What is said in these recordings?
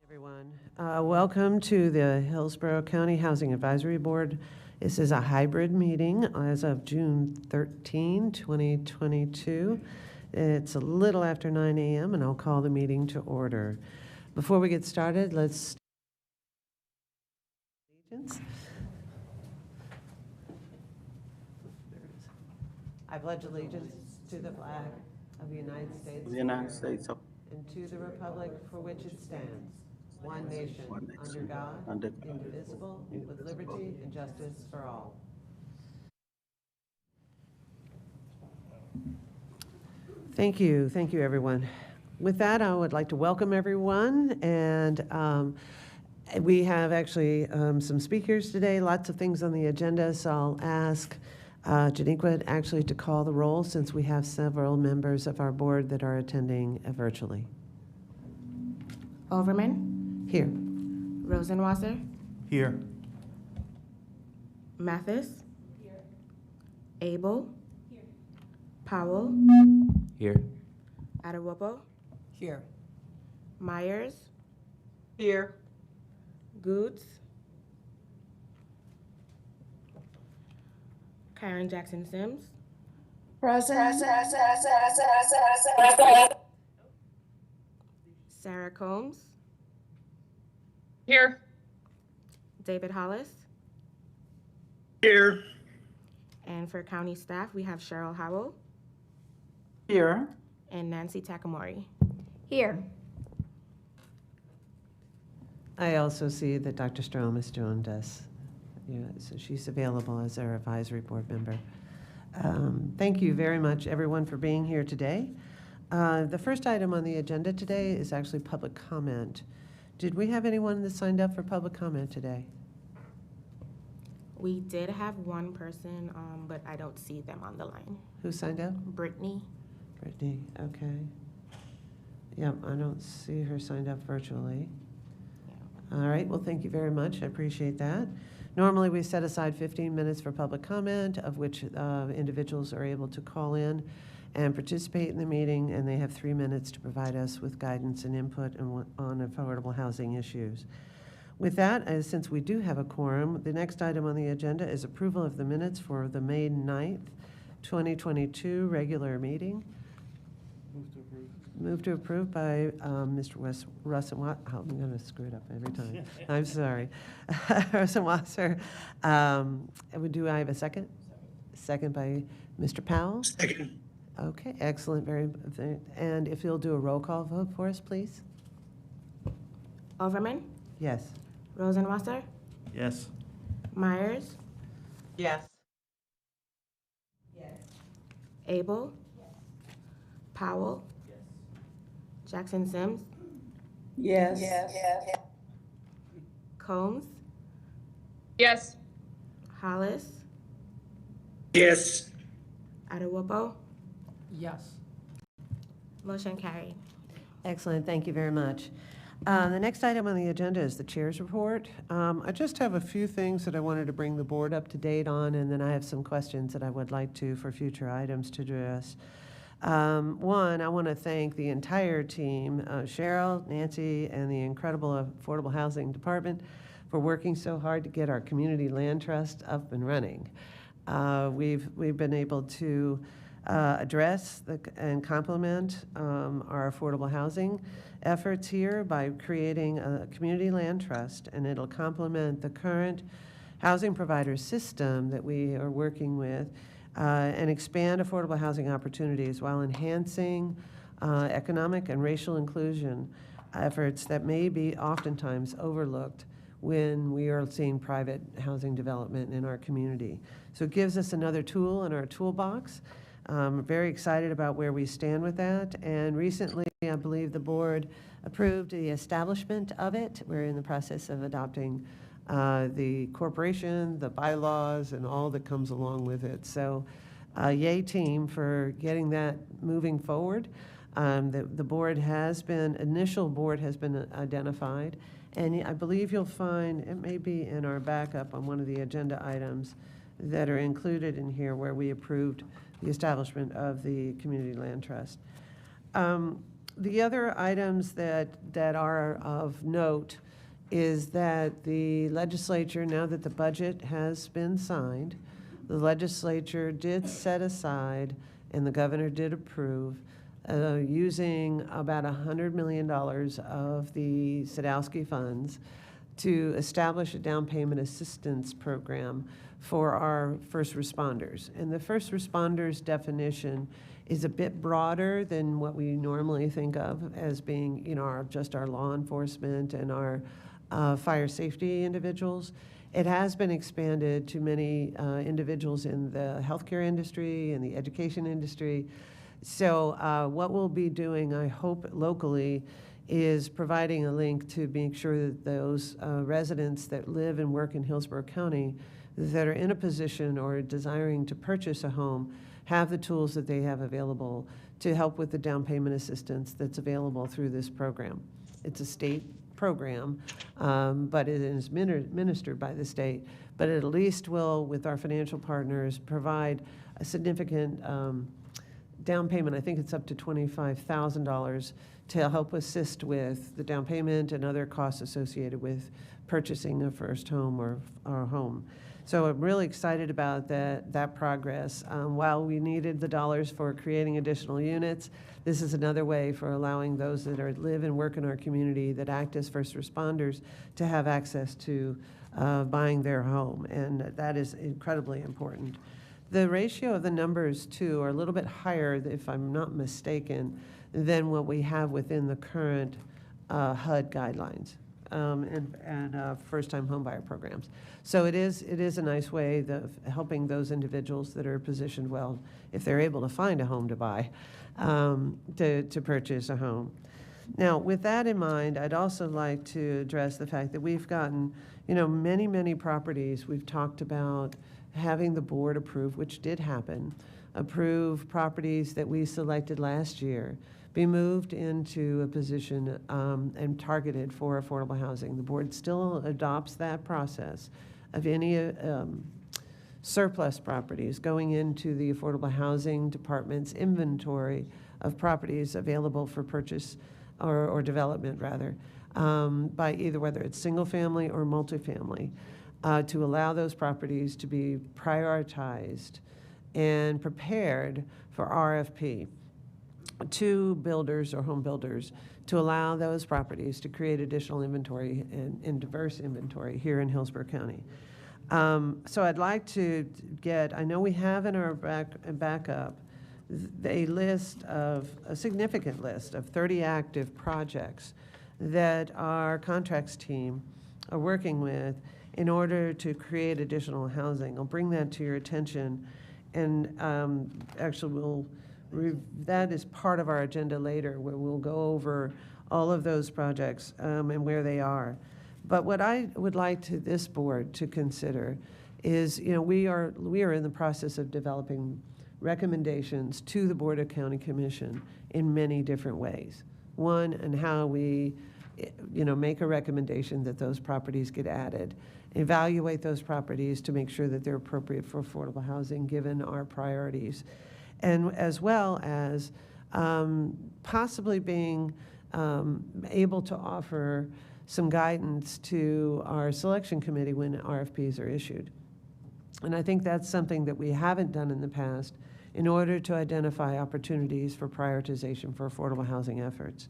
Everyone, welcome to the Hillsborough County Housing Advisory Board. This is a hybrid meeting as of June 13, 2022. It's a little after 9 a.m. and I'll call the meeting to order. Before we get started, let's I pledge allegiance to the flag of the United States and to the republic for which it stands, one nation, under God, indivisible, with liberty and justice for all. Thank you, everyone. With that, I would like to welcome everyone, and we have actually some speakers today, lots of things on the agenda, so I'll ask Janiqua actually to call the roll since we have several members of our board that are attending virtually. Overman. Here. Rosenwasser. Here. Mathis. Here. Abel. Here. Powell. Here. Adewopo. Here. Myers. Here. Goods. Karen Jackson Sims. Present. Sarah Combs. Here. David Hollis. Here. And for county staff, we have Cheryl Howell Here. and Nancy Takamori. Here. I also see that Dr. Strom has joined us. Yeah, so she's available as our advisory board member. Thank you very much, everyone, for being here today. The first item on the agenda today is actually public comment. Did we have anyone that signed up for public comment today? We did have one person, but I don't see them on the line. Who signed up? Brittany. Brittany, okay. Yep, I don't see her signed up virtually. All right, well, thank you very much. I appreciate that. Normally, we set aside 15 minutes for public comment, of which individuals are able to call in and participate in the meeting, and they have 3 minutes to provide us with guidance and input on affordable housing issues. With that, since we do have a quorum, the next item on the agenda is approval of the minutes for the May 9th, 2022 regular meeting. Move to approve by Mr. Rosenwasser. Oh, I'm going to screw it up every time. I'm sorry. Rosenwasser. Do I have a second? Second by Mr. Powell. Second. Okay, excellent. And if you'll do a roll call vote for us, please. Overman. Yes. Rosenwasser. Yes. Myers. Yes. Abel. Powell. Jackson Sims. Yes. Combs. Yes. Hollis. Yes. Adewopo. Yes. Motion carried. Excellent. Thank you very much. The next item on the agenda is the chair's report. I just have a few things that I wanted to bring the board up to date on, and then I have some questions that I would like to for future items to address. One, I want to thank the entire team, Cheryl, Nancy, and the incredible Affordable Housing Department for working so hard to get our community land trust up and running. We've been able to address and complement our affordable housing efforts here by creating a community land trust, and it'll complement the current housing provider system that we are working with and expand affordable housing opportunities while enhancing economic and racial inclusion efforts that may be oftentimes overlooked when we are seeing private housing development in our community. So it gives us another tool in our toolbox. Very excited about where we stand with that. And recently, I believe the board approved the establishment of it. We're in the process of adopting the corporation, the bylaws, and all that comes along with it. So yay team for getting that moving forward. The board has been, initial board has been identified, and I believe you'll find, it may be in our backup on one of the agenda items that are included in here where we approved the establishment of the Community Land Trust. The other items that are of note is that the legislature, now that the budget has been signed, the legislature did set aside, and the governor did approve, using about $100 million of the Sadowski funds to establish a down payment assistance program for our first responders. And the first responders definition is a bit broader than what we normally think of as being, just our law enforcement and our fire safety individuals. It has been expanded to many individuals in the healthcare industry and the education industry. So what we'll be doing, I hope locally, is providing a link to make sure that those residents that live and work in Hillsborough County that are in a position or desiring to purchase a home have the tools that they have available to help with the down payment assistance that's available through this program. It's a state program, but it is ministered by the state, but it at least will, with our financial partners, provide a significant down payment. I think it's up to $25,000 to help assist with the down payment and other costs associated with purchasing a first home or home. So I'm really excited about that progress. While we needed the dollars for creating additional units, this is another way for allowing those that live and work in our community that act as first responders to have access to buying their home, and that is incredibly important. The ratio of the numbers, too, are a little bit higher, if I'm not mistaken, than what we have within the current HUD guidelines and first-time homebuyer programs. So it is a nice way of helping those individuals that are positioned well, if they're able to find a home to buy, to purchase a home. Now, with that in mind, I'd also like to address the fact that we've gotten, many, many properties. We've talked about having the board approve, which did happen, approve properties that we selected last year, be moved into a position and targeted for affordable housing. The board still adopts that process of any surplus properties going into the Affordable Housing Department's inventory of properties available for purchase or development, rather, by either whether it's single family or multifamily, to allow those properties to be prioritized and prepared for RFP to builders or home builders to allow those properties to create additional inventory and diverse inventory here in Hillsborough County. So I'd like to I know we have in our backup a significant list of 30 active projects that our contracts team are working with in order to create additional housing. I'll bring that to your attention, and actually that is part of our agenda later, where we'll go over all of those projects and where they are. But what I would like this board to consider is, we are in the process of developing recommendations to the Board of County Commission in many different ways. One, and how we, make a recommendation that those properties get added, evaluate those properties to make sure that they're appropriate for affordable housing given our priorities, and as well as possibly being able to offer some guidance to our selection committee when RFPs are issued. And I think that's something that we haven't done in the past in order to identify opportunities for prioritization for affordable housing efforts.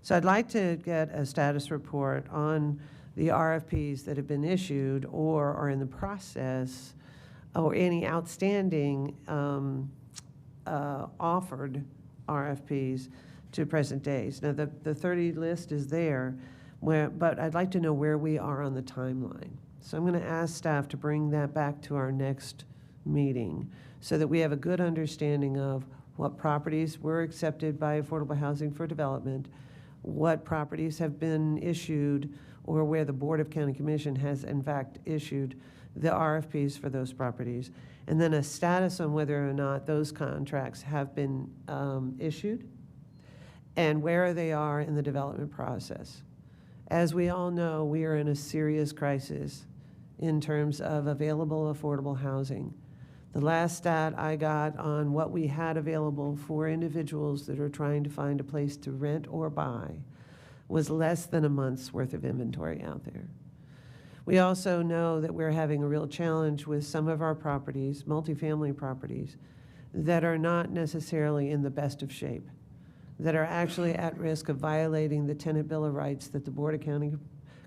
So I'd like to get a status report on the RFPs that have been issued or are in the process, or any outstanding offered RFPs to present days. Now, the 30 list is there, but I'd like to know where we are on the timeline. So I'm going to ask staff to bring that back to our next meeting so that we have a good understanding of what properties were accepted by Affordable Housing for Development, what properties have been issued, or where the Board of County Commission has in fact issued the RFPs for those properties, and then a status on whether or not those contracts have been issued and where they are in the development process. As we all know, we are in a serious crisis in terms of available affordable housing. The last stat I got on what we had available for individuals that are trying to find a place to rent or buy was less than a month's worth of inventory out there. We also know that we're having a real challenge with some of our properties, multifamily properties, that are not necessarily in the best of shape, that are actually at risk of violating the Tenant Bill of Rights that the Board of County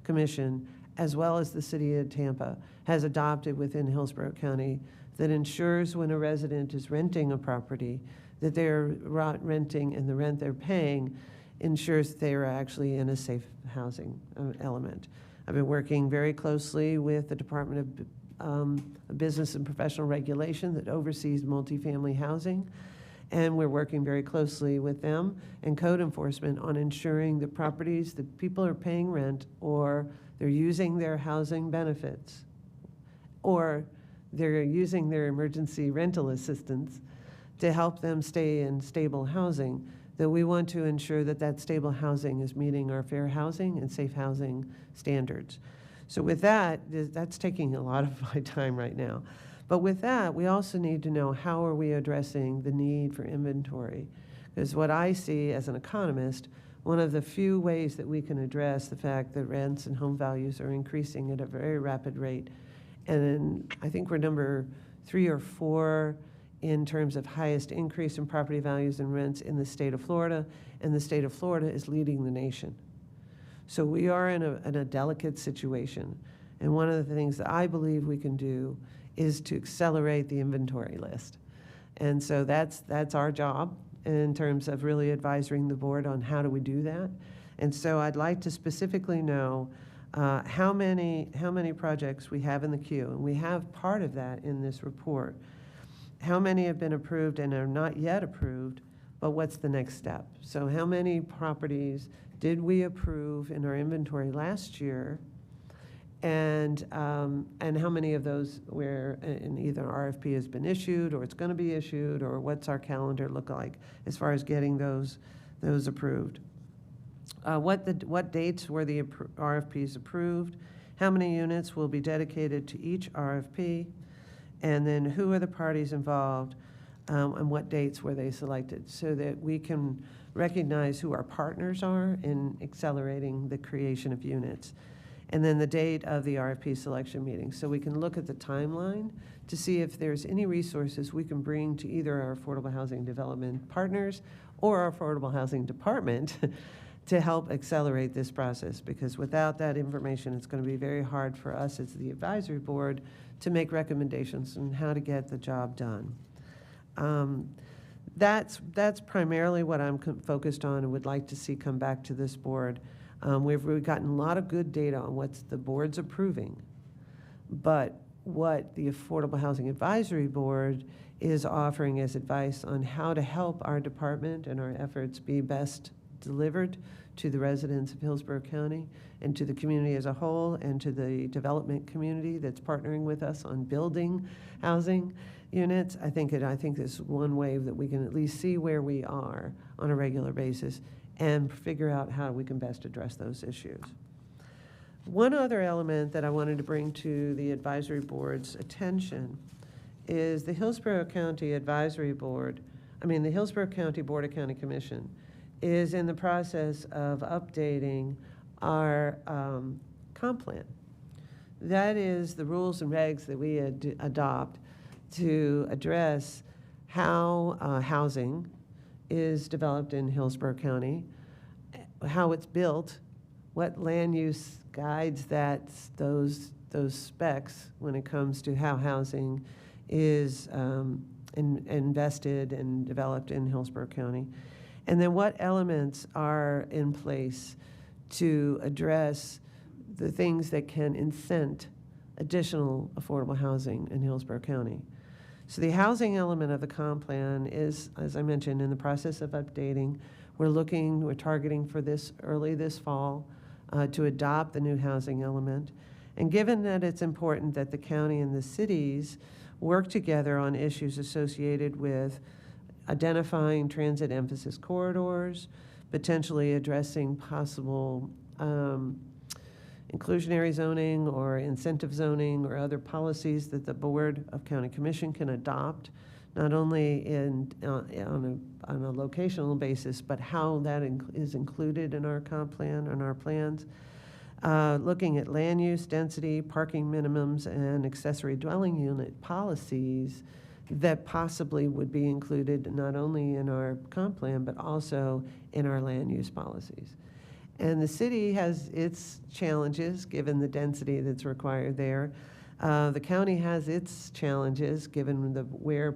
Commission, as well as the City of Tampa, has adopted within Hillsborough County, that ensures when a resident is renting a property that they're renting and the rent they're paying ensures they are actually in a safe housing element. I've been working very closely with the Department of Business and Professional Regulation that oversees multifamily housing, and we're working very closely with them and code enforcement on ensuring the properties that people are paying rent, or they're using their housing benefits, or they're using their emergency rental assistance to help them stay in stable housing, that we want to ensure that that stable housing is meeting our fair housing and safe housing standards. So with that, that's taking a lot of my time right now. But with that, we also need to know how are we addressing the need for inventory? Because what I see as an economist, one of the few ways that we can address the fact that rents and home values are increasing at a very rapid rate, and I think we're number 3 or 4 in terms of highest increase in property values and rents in the state of Florida, and the state of Florida is leading the nation. So we are in a delicate situation, and one of the things that I believe we can do is to accelerate the inventory list. And so that's our job in terms of really advising the board on how do we do that. And so I'd like to specifically know how many projects we have in the queue, and we have part of that in this report. How many have been approved and are not yet approved, but what's the next step? So how many properties did we approve in our inventory last year? And how many of those where in either RFP has been issued or it's going to be issued, or what's our calendar look like as far as getting those approved? What dates were the RFPs approved? How many units will be dedicated to each RFP? And then who are the parties involved, and what dates were they selected, so that we can recognize who our partners are in accelerating the creation of units. And then the date of the RFP selection meeting, so we can look at the timeline to see if there's any resources we can bring to either our affordable housing development partners or our affordable housing department to help accelerate this process, because without that information, it's going to be very hard for us as the advisory board to make recommendations on how to get the job done. That's primarily what I'm focused on and would like to see come back to this board. We've gotten a lot of good data on what the board's approving, but what the Affordable Housing Advisory Board is offering as advice on how to help our department and our efforts be best delivered to the residents of Hillsborough County and to the community as a whole, and to the development community that's partnering with us on building housing units. I think this is one way that we can at least see where we are on a regular basis and figure out how we can best address those issues. One other element that I wanted to bring to the advisory board's attention is the Hillsborough County Advisory Board, the Hillsborough County Board of County Commission is in the process of updating our comp plan. That is the rules and regs that we adopt to address how housing is developed in Hillsborough County, how it's built, what land use guides those specs when it comes to how housing is invested and developed in Hillsborough County, and then what elements are in place to address the things that can incent additional affordable housing in Hillsborough County. So the housing element of the comp plan is, as I mentioned, in the process of updating. We're targeting for early this fall to adopt the new housing element. And given that it's important that the county and the cities work together on issues associated with identifying transit emphasis corridors, potentially addressing possible inclusionary zoning or incentive zoning or other policies that the Board of County Commission can adopt, not only on a locational basis, but how that is included in our comp plan and our plans. Looking at land use, density, parking minimums, and accessory dwelling unit policies that possibly would be included not only in our comp plan, but also in our land use policies. And the city has its challenges, given the density that's required there. The county has its challenges, given where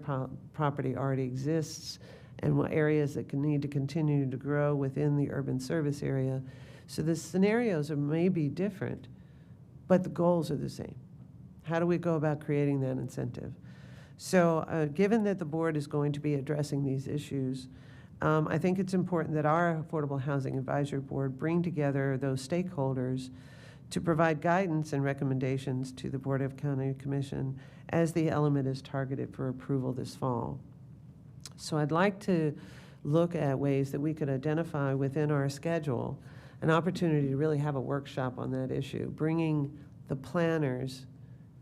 property already exists and what areas that need to continue to grow within the urban service area. So the scenarios may be different, but the goals are the same. How do we go about creating that incentive? So given that the board is going to be addressing these issues, I think it's important that our Affordable Housing Advisory Board bring together those stakeholders to provide guidance and recommendations to the Board of County Commission as the element is targeted for approval this fall. So I'd like to look at ways that we could identify within our schedule an opportunity to really have a workshop on that issue, bringing the planners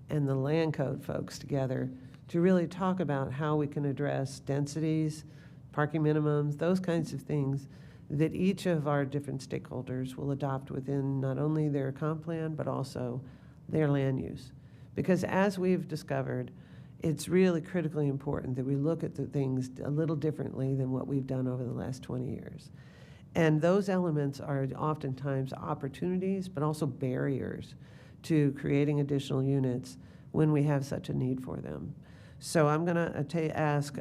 and the land code folks together to really talk about how we can address densities, parking minimums, those kinds of things that each of our different stakeholders will adopt within not only their comp plan, but also their land use. Because as we've discovered, it's really critically important that we look at the things a little differently than what we've done over the last 20 years. And those elements are oftentimes opportunities, but also barriers to creating additional units when we have such a need for them. So I'm going to ask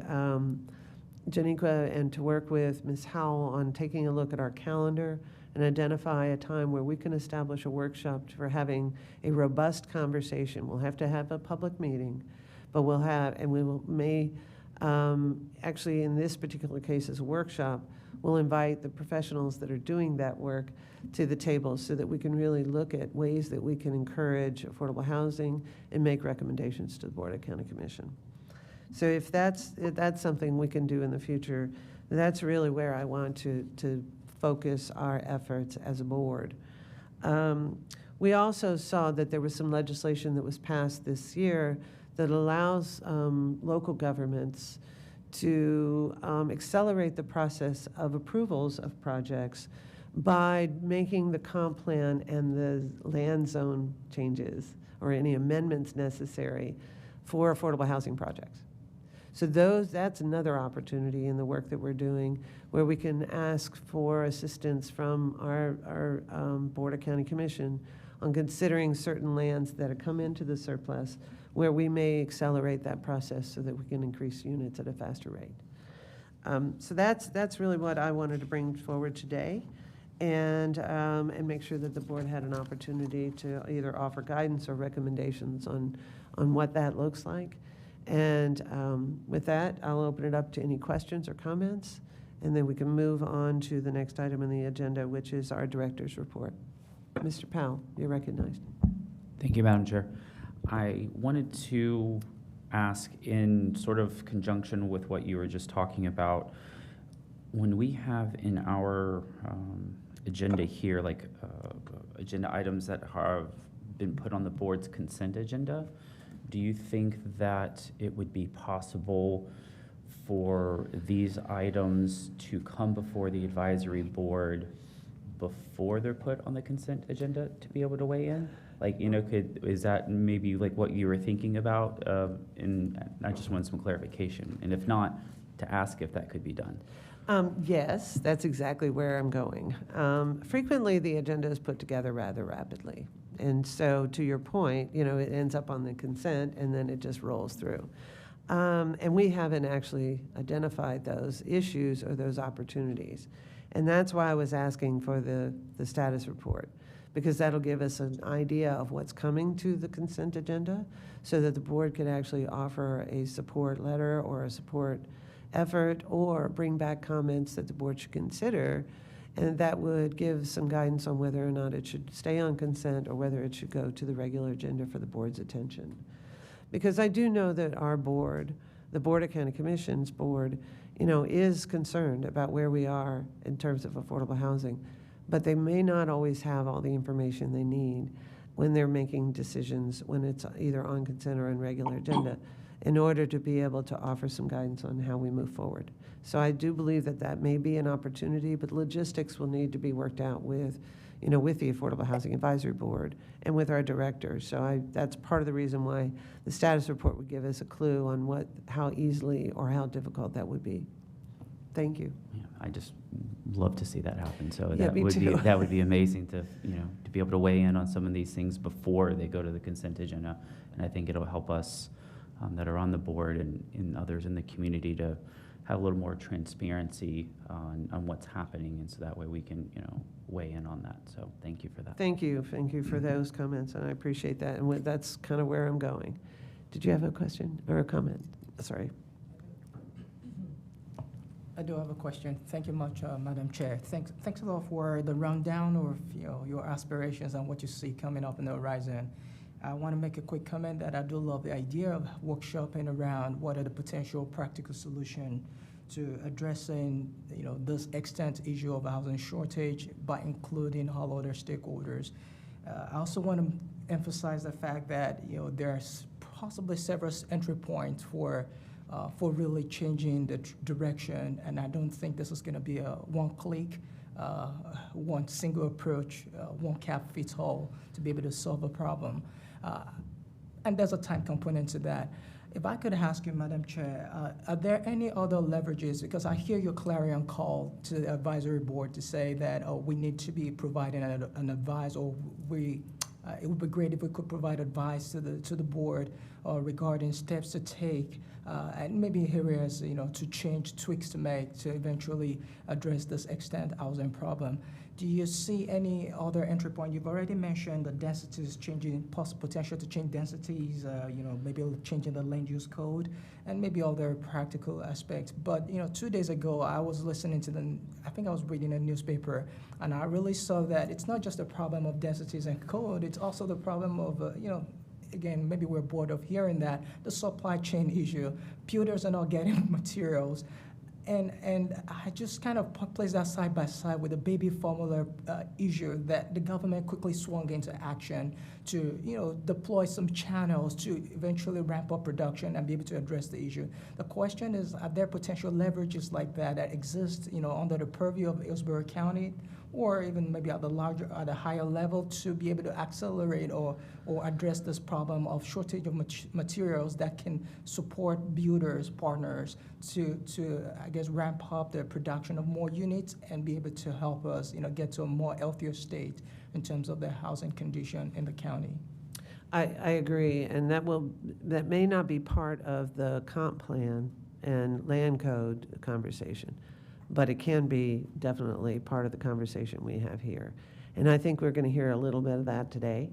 Janiqua and to work with Ms. Howell on taking a look at our calendar and identify a time where we can establish a workshop for having a robust conversation. We'll have to have a public meeting, but we'll have, and we may, actually in this particular case as a workshop, we'll invite the professionals that are doing that work to the table so that we can really look at ways that we can encourage affordable housing and make recommendations to the Board of County Commission. So if that's something we can do in the future, that's really where I want to focus our efforts as a board. We also saw that there was some legislation that was passed this year that allows local governments to accelerate the process of approvals of projects by making the comp plan and the land zone changes or any amendments necessary for affordable housing projects. So that's another opportunity in the work that we're doing where we can ask for assistance from our Board of County Commission on considering certain lands that have come into the surplus where we may accelerate that process so that we can increase units at a faster rate. So that's really what I wanted to bring forward today, and make sure that the board had an opportunity to either offer guidance or recommendations on what that looks like. And with that, I'll open it up to any questions or comments, and then we can move on to the next item on the agenda, which is our director's report. Mr. Powell, you're recognized. Thank you, Madam Chair. I wanted to ask, in sort of conjunction with what you were just talking about, when we have in our agenda here, like agenda items that have been put on the board's consent agenda, do you think that it would be possible for these items to come before the advisory board before they're put on the consent agenda to be able to weigh in? Like, you know, is that maybe like what you were thinking about? And I just want some clarification. And if not, to ask if that could be done. Yes, that's exactly where I'm going. Frequently, the agenda is put together rather rapidly. And so to your point, you know, it ends up on the consent and then it just rolls through. And we haven't actually identified those issues or those opportunities. And that's why I was asking for the status report, because that'll give us an idea of what's coming to the consent agenda so that the board could actually offer a support letter or a support effort or bring back comments that the board should consider. And that would give some guidance on whether or not it should stay on consent or whether it should go to the regular agenda for the board's attention. Because I do know that our board, the Board of County Commission's board, you know, is concerned about where we are in terms of affordable housing. but they may not always have all the information they need when they're making decisions, when it's either on consent or on regular agenda, in order to be able to offer some guidance on how we move forward. So I do believe that that may be an opportunity, but logistics will need to be worked out with, with the Affordable Housing Advisory Board and with our directors. So that's part of the reason why the status report would give us a clue on how easily or how difficult that would be. Thank you. Yeah, I just love to see that happen. So Yeah, me too. that would be amazing to to be able to weigh in on some of these things before they go to the consent agenda. And I think it'll help us that are on the board and others in the community to have a little more transparency on what's happening, and so that way we can weigh in on that. So thank you for that. Thank you for those comments, and I appreciate that. And that's kind of where I'm going. Did you have a question or a comment? Sorry. I do have a question. Thank you much, Madam Chair. Thanks a lot for the rundown of your aspirations and what you see coming up in the horizon. I want to make a quick comment that I do love the idea of workshopping around what are the potential practical solutions to addressing this extent issue of housing shortage by including all other stakeholders. I also want to emphasize the fact that there's possibly several entry points for really changing the direction, and I don't think this is going to be a one-click, one single approach, one cap fits all to be able to solve a problem. And there's a time component to that. If I could ask you, Madam Chair, are there any other leverages? Because I hear your clarion call to the advisory board to say that we need to be providing an advice, or it would be great if we could provide advice to the board regarding steps to take, and maybe areas to change, tweaks to make to eventually address this extent housing problem. Do you see any other entry point? You've already mentioned the densities changing, potential to change densities, maybe changing the land use code, and maybe other practical aspects. But 2 days ago, I was listening to I think I was reading a newspaper, and I really saw that it's not just a problem of densities and code, it's also the problem of, again, maybe we're bored of hearing that, the supply chain issue. Builders are not getting materials. And I just kind of place that side by side with the baby formula issue that the government quickly swung into action to, deploy some channels to eventually ramp up production and be able to address the issue. The question is, are there potential leverages like that exist, under the purview of Hillsborough County, or even maybe at a higher level, to be able to accelerate or address this problem of shortage of materials that can support builders, partners to I guess ramp up the production of more units and be able to help us get to a more healthier state in terms of the housing condition in the county. I agree, and that may not be part of the comp plan and land code conversation, but it can be definitely part of the conversation we have here. And I think we're going to hear a little bit of that today.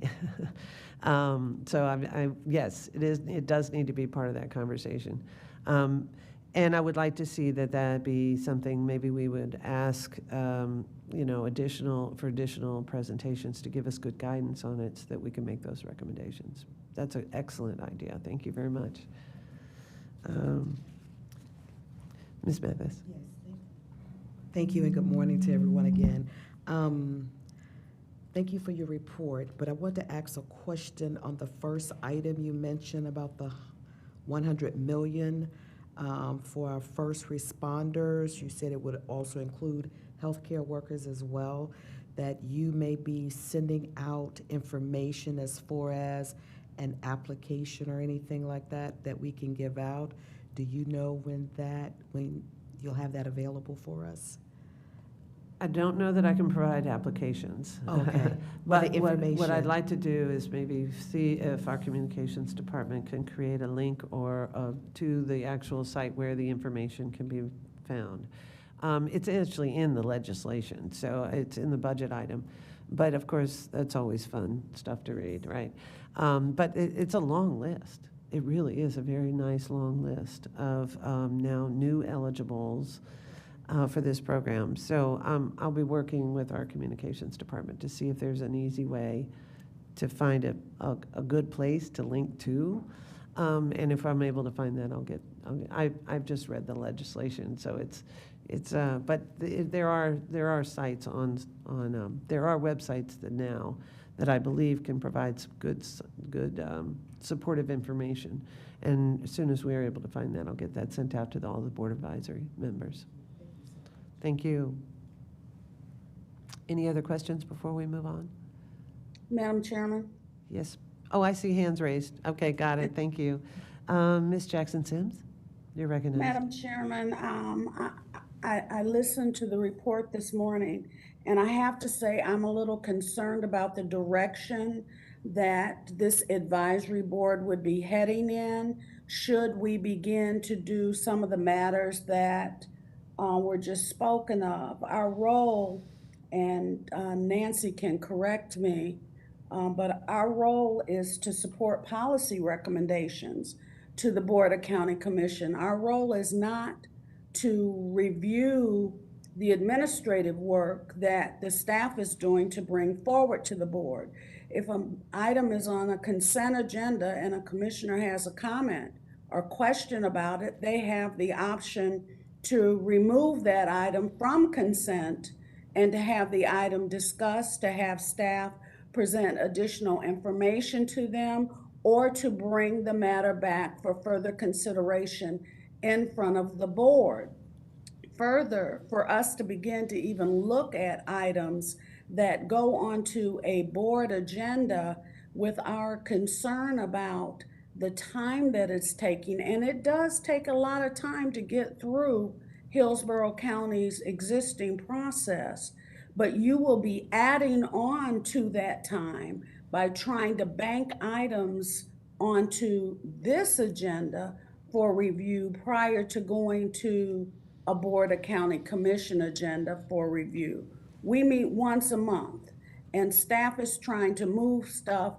So yes, it does need to be part of that conversation. And I would like to see that be something maybe we would ask, additional presentations to give us good guidance on it so that we can make those recommendations. That's an excellent idea. Thank you very much. Ms. Mathis. Yes, thank you, and good morning to everyone again. Thank you for your report, but I want to ask a question on the first item you mentioned about the $100 million for our first responders. You said it would also include healthcare workers as well, that you may be sending out information as far as an application or anything like that we can give out. Do you know when you'll have that available for us? I don't know that I can provide applications. Okay. But the what information. I'd like to do is maybe see if our communications department can create a link or to the actual site where the information can be found. It's actually in the legislation, so it's in the budget item. But of course, that's always fun stuff to read, right? But it's a long list. It really is a very nice long list of now new eligibles for this program. So I'll be working with our communications department to see if there's an easy way to find a good place to link to. And if I'm able to find that, I've just read the legislation, so It's, but there are sites there are websites that now that I believe can provide some good supportive information. And as soon as we are able to find that, I'll get that sent out to all the board advisory members. Thank you. Any other questions before we move on? Madam Chairman? Yes. Oh, I see hands raised. Okay, got it. Thank you. Ms. Jackson-Sims, you're recognized. Madam Chairman, I listened to the report this morning, and I have to say I'm a little concerned about the direction that this advisory board would be heading in. Should we begin to do some of the matters that were just spoken of? Our role, and Nancy can correct me, but our role is to support policy recommendations to the Board of County Commission. Our role is not to review the administrative work that the staff is doing to bring forward to the board. If an item is on a consent agenda and a commissioner has a comment or question about it, they have the option to remove that item from consent and to have the item discussed, to have staff present additional information to them, or to bring the matter back for further consideration in front of the board. Further, for us to begin to even look at items that go onto a board agenda with our concern about the time that it's taking, and it does take a lot of time to get through Hillsborough County's existing process, but you will be adding on to that time by trying to bank items onto this agenda for review prior to going to a Board of County Commission agenda for review. We meet once a month, and staff is trying to move stuff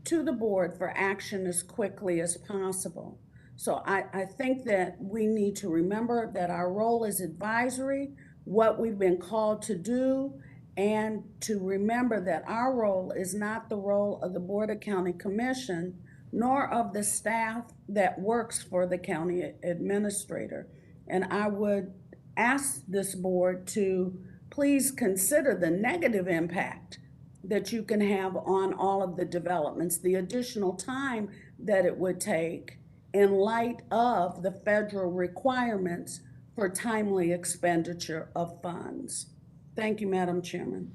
to the board for action as quickly as possible. So I think that we need to remember that our role is advisory, what we've been called to do, and to remember that our role is not the role of the Board of County Commission, nor of the staff that works for the county administrator. And I would ask this board to please consider the negative impact that you can have on all of the developments, the additional time that it would take in light of the federal requirements for timely expenditure of funds. Thank you, Madam Chairman.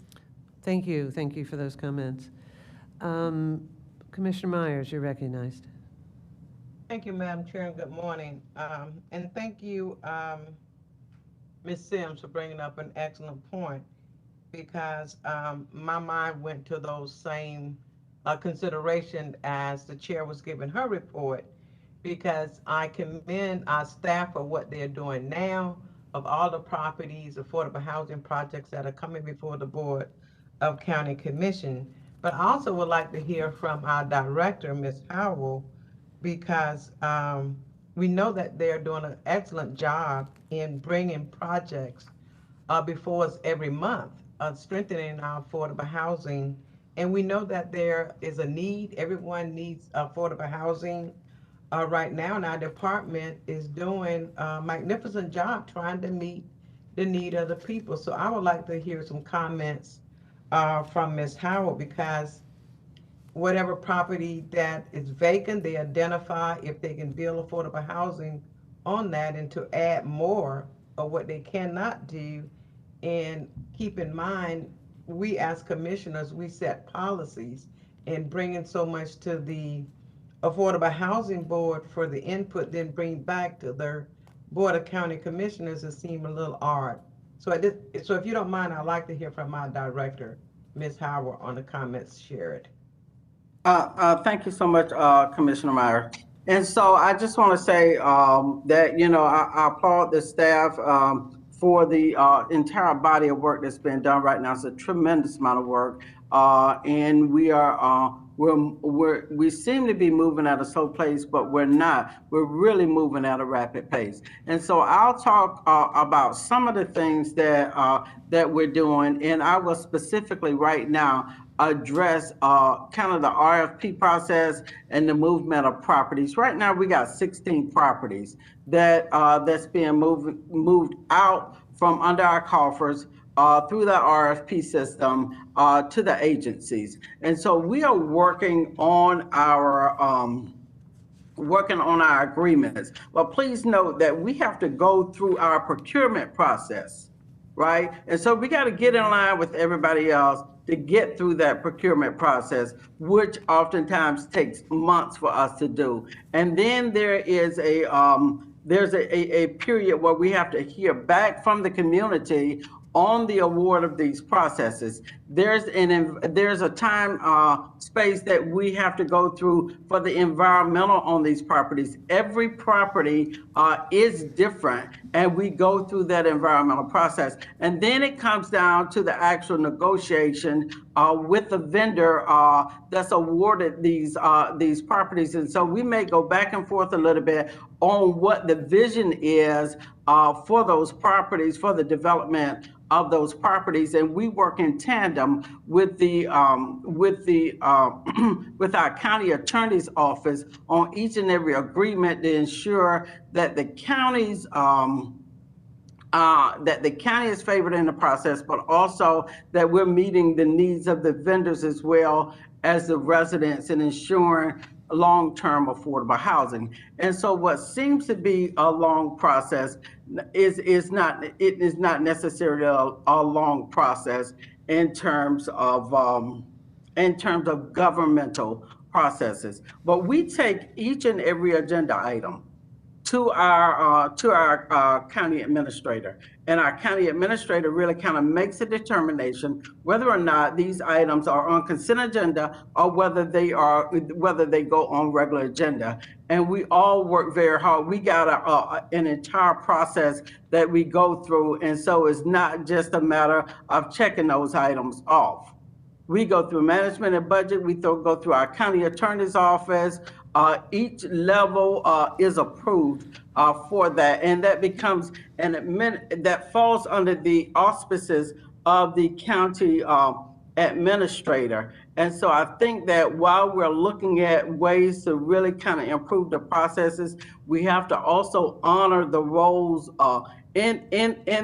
Thank you. Thank you for those comments. Commissioner Myers, you're recognized. Thank you, Madam Chair, and good morning. And thank you, Ms. Sims, for bringing up an excellent point, because my mind went to those same considerations as the chair was giving her report, because I commend our staff for what they're doing now, of all the properties, affordable housing projects that are coming before the Board of County Commission. But I also would like to hear from our director, Ms. Howell, because we know that they're doing an excellent job in bringing projects before us every month, strengthening our affordable housing. And we know that there is a need. Everyone needs affordable housing right now, and our department is doing a magnificent job trying to meet the need of the people. So I would like to hear some comments from Ms. Howard, because whatever property that is vacant, they identify if they can build affordable housing on that, and to add more of what they cannot do. And keep in mind, we as commissioners, we set policies, and bringing so much to the Affordable Housing Board for the input, then bring back to their Board of County Commissioners, it seemed a little odd. So if you don't mind, I'd like to hear from my director, Ms. Howard, on the comments shared. Thank you so much, Commissioner Meyer. And so I just want to say that, I applaud the staff for the entire body of work that's been done right now. It's a tremendous amount of work. And we are, we seem to be moving at a slow pace, but we're not. We're really moving at a rapid pace. And so I'll talk about some of the things that that we're doing. And I will specifically right now address kind of the RFP process and the movement of properties. Right now, we got 16 properties that's being moved out from under our coffers through the RFP system to the agencies. And so we are working on our agreements. But please note that we have to go through our procurement process, right? And so we got to get in line with everybody else to get through that procurement process, which oftentimes takes months for us to do. And then there is there's a period where we have to hear back from the community on the award of these processes. There's a time space that we have to go through for the environmental on these properties. Every property is different, and we go through that environmental process. And then it comes down to the actual negotiation with the vendor that's awarded these properties. And so we may go back and forth a little bit on what the vision is for those properties, for the development of those properties, and we work in tandem with our county attorney's office on each and every agreement to ensure that the county is favored in the process, but also that we're meeting the needs of the vendors as well as the residents and ensuring long-term affordable housing. And so what seems to be a long process is not necessarily a long process in terms of governmental processes. But we take each and every agenda item to our county administrator, and our county administrator really kind of makes a determination whether or not these items are on consent agenda or whether they go on regular agenda. And we all work very hard. We got an entire process that we go through, and so it's not just a matter of checking those items off. We go through management and budget. We go through our county attorney's office. Each level is approved for that, and that becomes that falls under the auspices of the county administrator. And so I think that while we're looking at ways to really kind of improve the processes, we have to also honor the roles in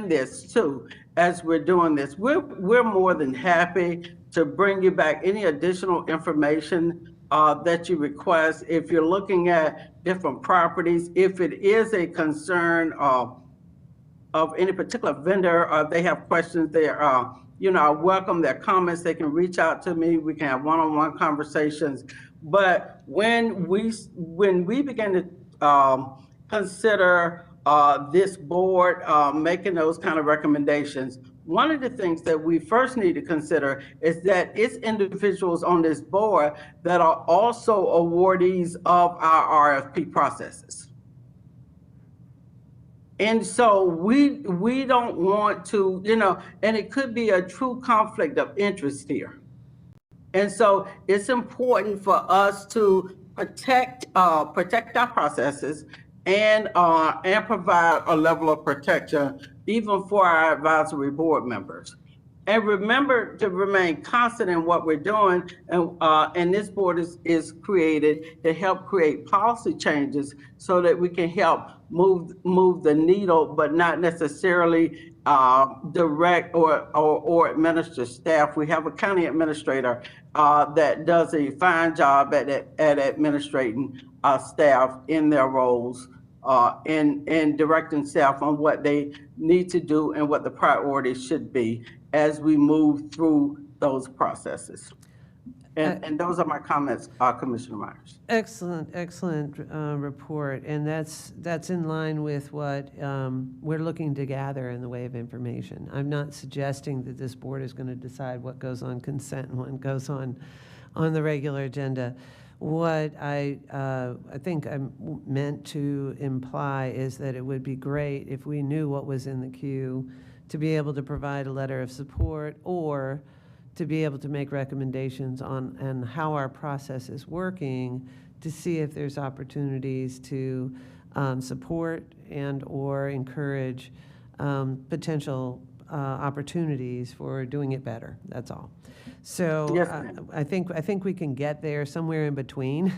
this too as we're doing this. We're more than happy to bring you back any additional information that you request. If you're looking at different properties, if it is a concern of any particular vendor, or they have questions there, I welcome their comments. They can reach out to me. We can have one-on-one conversations. But when we begin to consider this board making those kind of recommendations, one of the things that we first need to consider is that it's individuals on this board that are also awardees of our RFP processes. And so we don't want to, and it could be a true conflict of interest here. And so it's important for us to protect our processes and provide a level of protection even for our advisory board members. And remember to remain constant in what we're doing, and this board is created to help create policy changes so that we can help move the needle, but not necessarily direct or administer staff. We have a county administrator that does a fine job at administrating staff in their roles, and directing staff on what they need to do and what the priorities should be as we move through those processes. And those are my comments, Commissioner Myers. Excellent report, and that's in line with what we're looking to gather in the way of information. I'm not suggesting that this board is going to decide what goes on consent and what goes on the regular agenda. What I think I meant to imply is that it would be great if we knew what was in the queue to be able to provide a letter of support or to be able to make recommendations on how our process is working to see if there's opportunities to support and or encourage potential opportunities for doing it better. That's all. So Yes, ma'am. I think we can get there somewhere in between.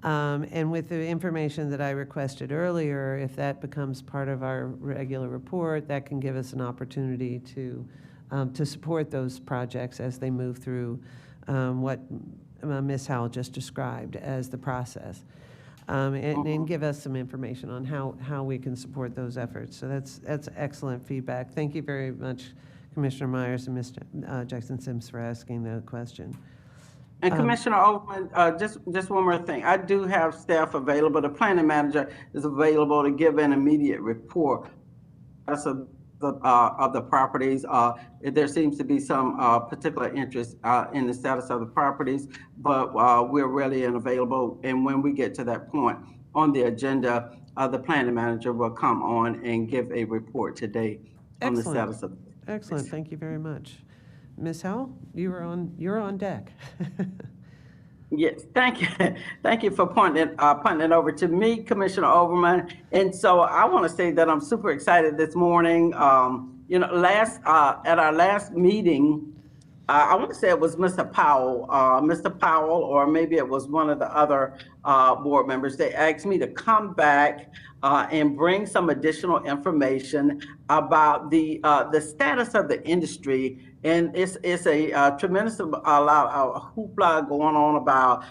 And with the information that I requested earlier, if that becomes part of our regular report, that can give us an opportunity to support those projects as they move through what Ms. Howell just described as the process. And give us some information on how we can support those efforts. So that's excellent feedback. Thank you very much, Commissioner Myers and Mr. Jackson-Sims, for asking the question. And Commissioner Overman, just one more thing. I do have staff available. The planning manager is available to give an immediate report. That's of the properties. There seems to be some particular interest in the status of the properties, but we're ready and available. And when we get to that point on the agenda, the planning manager will come on and give a report today on the status of. Excellent. Thank you very much. Ms. Howell, you're on deck. Yes, thank you. Thank you for pointing it over to me, Commissioner Overman. And so I want to say that I'm super excited this morning. At our last meeting, I want to say it was Mr. Powell, or maybe it was one of the other board members. They asked me to come back and bring some additional information about the status of the industry. And it's a tremendous lot of hoopla going on about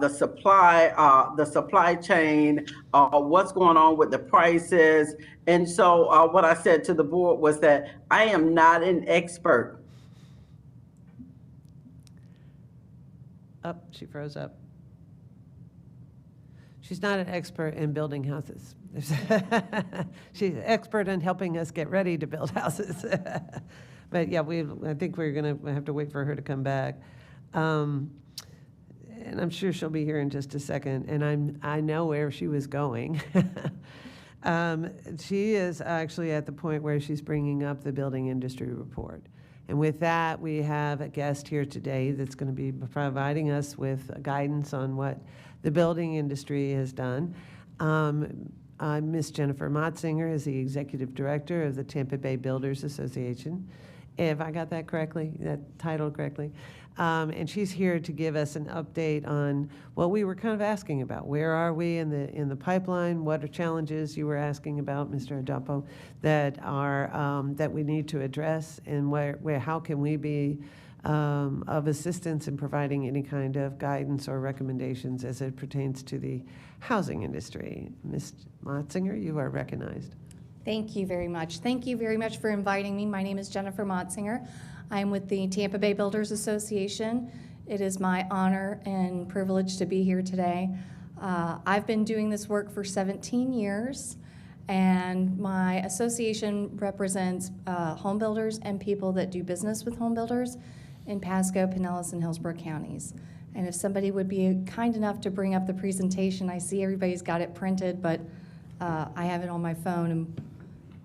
the supply chain, what's going on with the prices. And so what I said to the board was that I am not an expert. She froze up. She's not an expert in building houses. She's an expert in helping us get ready to build houses. But yeah, I think we're going to have to wait for her to come back. And I'm sure she'll be here in just a second. And I know where she was going. She is actually at the point where she's bringing up the building industry report. And with that, we have a guest here today that's going to be providing us with guidance on what the building industry has done. Ms. Jennifer Motzinger is the Executive Director of the Tampa Bay Builders Association. If I got that correctly, that title correctly. And she's here to give us an update on what we were kind of asking about. Where are we in the pipeline? What are challenges you were asking about, Mr. Adapo, that we need to address, and how can we be of assistance in providing any kind of guidance or recommendations as it pertains to the housing industry. Ms. Motzinger, you are recognized. Thank you very much. Thank you very much for inviting me. My name is Jennifer Motzinger. I'm with the Tampa Bay Builders Association. It is my honor and privilege to be here today. I've been doing this work for 17 years, and my association represents home builders and people that do business with home builders in Pasco, Pinellas, and Hillsborough counties. And if somebody would be kind enough to bring up the presentation, I see everybody's got it printed, but I have it on my phone. And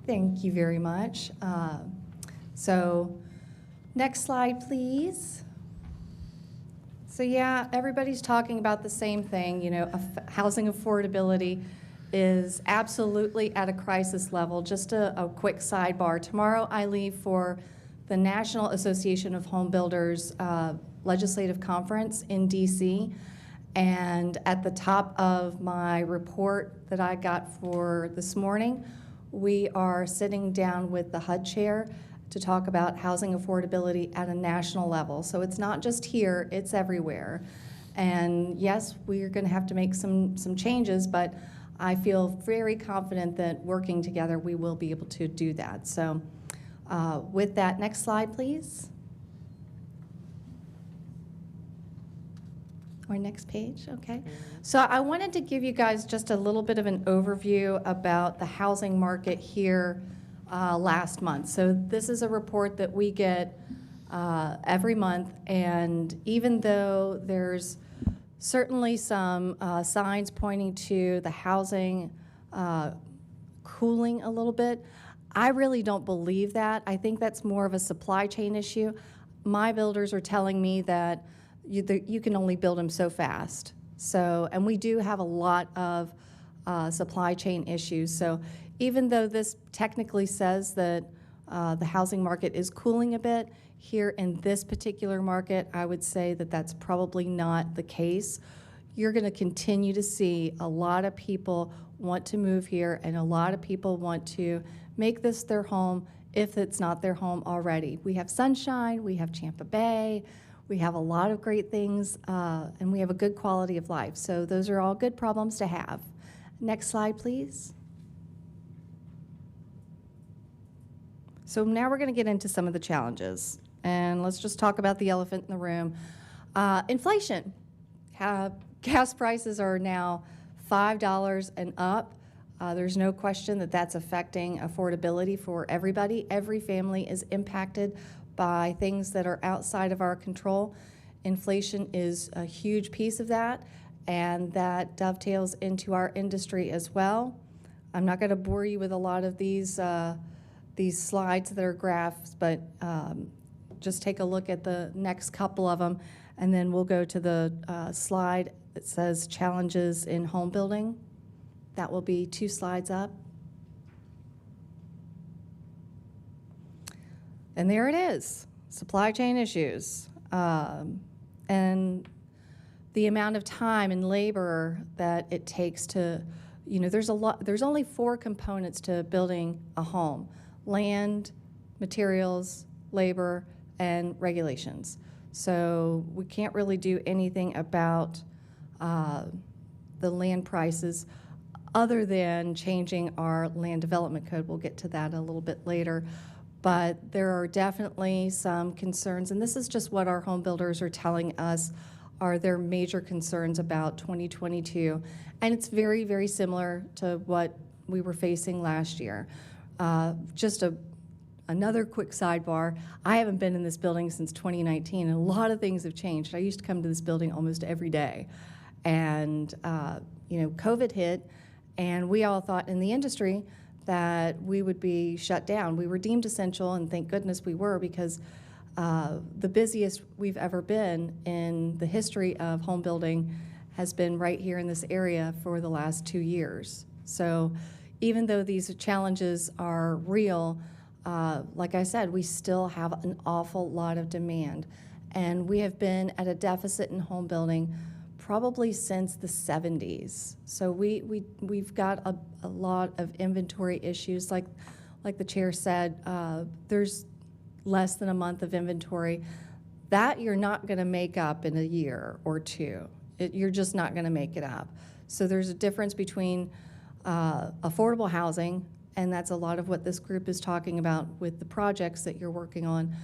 thank you very much. So next slide, please. So yeah, everybody's talking about the same thing. You know, housing affordability is absolutely at a crisis level. Just a quick sidebar. Tomorrow I leave for the National Association of Home Builders Legislative Conference in DC. And at the top of my report that I got for this morning, we are sitting down with the HUD chair to talk about housing affordability at a national level. So it's not just here, it's everywhere. And yes, we're going to have to make some changes, but I feel very confident that working together, we will be able to do that. So with that, next slide, please. Or next page, okay. So I wanted to give you guys just a little bit of an overview about the housing market here last month. So this is a report that we get every month, and even though there's certainly some signs pointing to the housing cooling a little bit, I really don't believe that. I think that's more of a supply chain issue. My builders are telling me that you can only build them so fast. So, and we do have a lot of supply chain issues. So even though this technically says that The housing market is cooling a bit. Here in this particular market, I would say that that's probably not the case. You're going to continue to see a lot of people want to move here, and a lot of people want to make this their home if it's not their home already. We have sunshine, we have Tampa Bay, we have a lot of great things, and we have a good quality of life. So those are all good problems to have. Next slide, please. So now we're going to get into some of the challenges. And let's just talk about the elephant in the room. Inflation. Gas prices are now $5 and up. There's no question that that's affecting affordability for everybody. Every family is impacted by things that are outside of our control. Inflation is a huge piece of that, and that dovetails into our industry as well. I'm not going to bore you with a lot of these slides that are graphs, but just take a look at the next couple of them, and then we'll go to the slide that says challenges in home building. That will be 2 slides up. And there it is, supply chain issues. And the amount of time and labor that it takes to, there's only 4 components to building a home: land, materials, labor, and regulations. So we can't really do anything about the land prices other than changing our land development code. We'll get to that a little bit later. But there are definitely some concerns, and this is just what our home builders are telling us are their major concerns about 2022. And it's very, very similar to what we were facing last year. Just another quick sidebar, I haven't been in this building since 2019, and a lot of things have changed. I used to come to this building almost every day. And, COVID hit, and we all thought in the industry that we would be shut down. We were deemed essential, and thank goodness we were, because the busiest we've ever been in the history of home building has been right here in this area for the last 2 years. So even though these challenges are real, like I said, we still have an awful lot of demand. And we have been at a deficit in home building probably since the 70s. So we've got a lot of inventory issues. Like the chair said, there's less than a month of inventory. That you're not going to make up in a year or two. You're just not going to make it up. So there's a difference between affordable housing, and that's a lot of what this group is talking about with the projects that you're working on,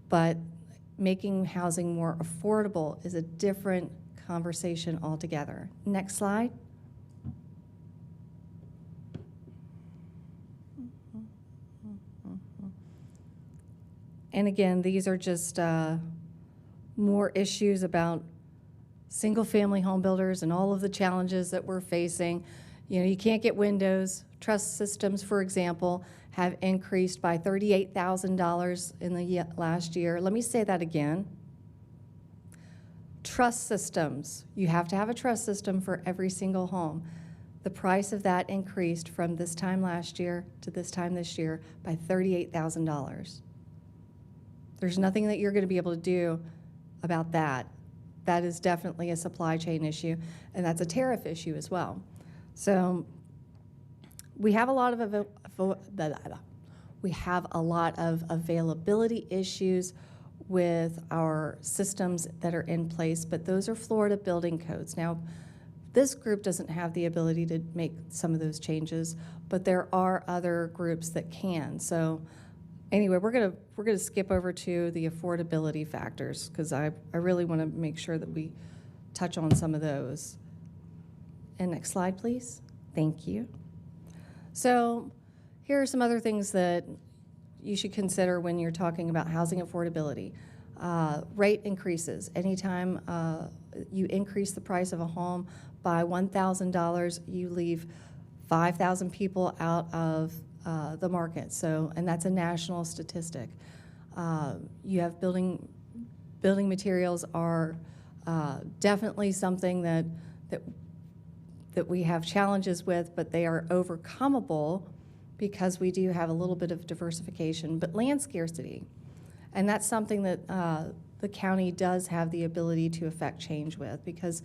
but making housing more affordable is a different conversation altogether. Next slide. And again, these are just more issues about single-family home builders and all of the challenges that we're facing. You can't get windows. Truss systems, for example, have increased by $38,000 in the last year. Let me say that again. Truss systems. You have to have a truss system for every single home. The price of that increased from this time last year to this time this year by $38,000. There's nothing that you're going to be able to do about that. That is definitely a supply chain issue, and that's a tariff issue as well. So we have a lot of availability issues with our systems that are in place, but those are Florida building codes. Now, this group doesn't have the ability to make some of those changes, but there are other groups that can. So anyway, we're gonna skip over to the affordability factors, because I really want to make sure that we touch on some of those. And next slide, please. Thank you. So here are some other things that you should consider when you're talking about housing affordability. Rate increases. Anytime you increase the price of a home by $1,000, you leave 5,000 people out of the market. So, and that's a national statistic. You have building materials are definitely something that we have challenges with, but they are overcomable because we do have a little bit of diversification, but land scarcity. And that's something that the county does have the ability to affect change with, because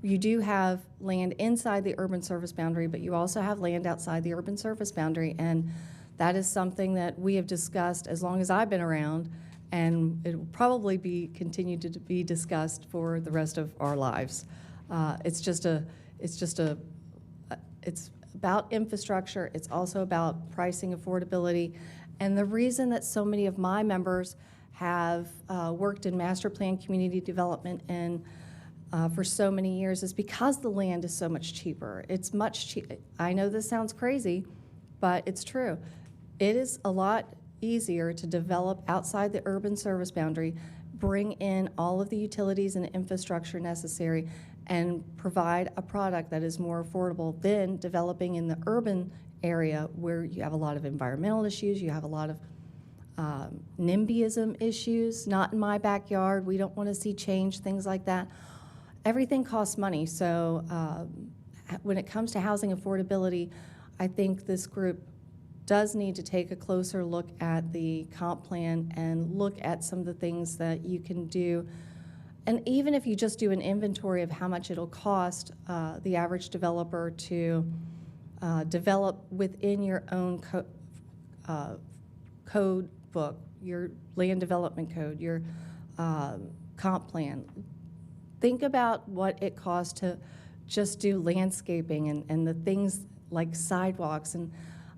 you do have land inside the urban service boundary, but you also have land outside the urban service boundary. And that is something that we have discussed as long as I've been around, and it will probably be continued to be discussed for the rest of our lives. It's about infrastructure. It's also about pricing affordability. And the reason that so many of my members have worked in master plan community development and for so many years is because the land is so much cheaper. It's much cheaper. I know this sounds crazy, but it's true. It is a lot easier to develop outside the urban service boundary, bring in all of the utilities and infrastructure necessary, and provide a product that is more affordable than developing in the urban area where you have a lot of environmental issues, you have a lot of NIMBYism issues, not in my backyard, we don't want to see change, things like that. Everything costs money, so when it comes to housing affordability, I think this group does need to take a closer look at the comp plan and look at some of the things that you can do. And even if you just do an inventory of how much it'll cost the average developer to develop within your own code book, your land development code, your comp plan. Think about what it costs to just do landscaping and the things like sidewalks. And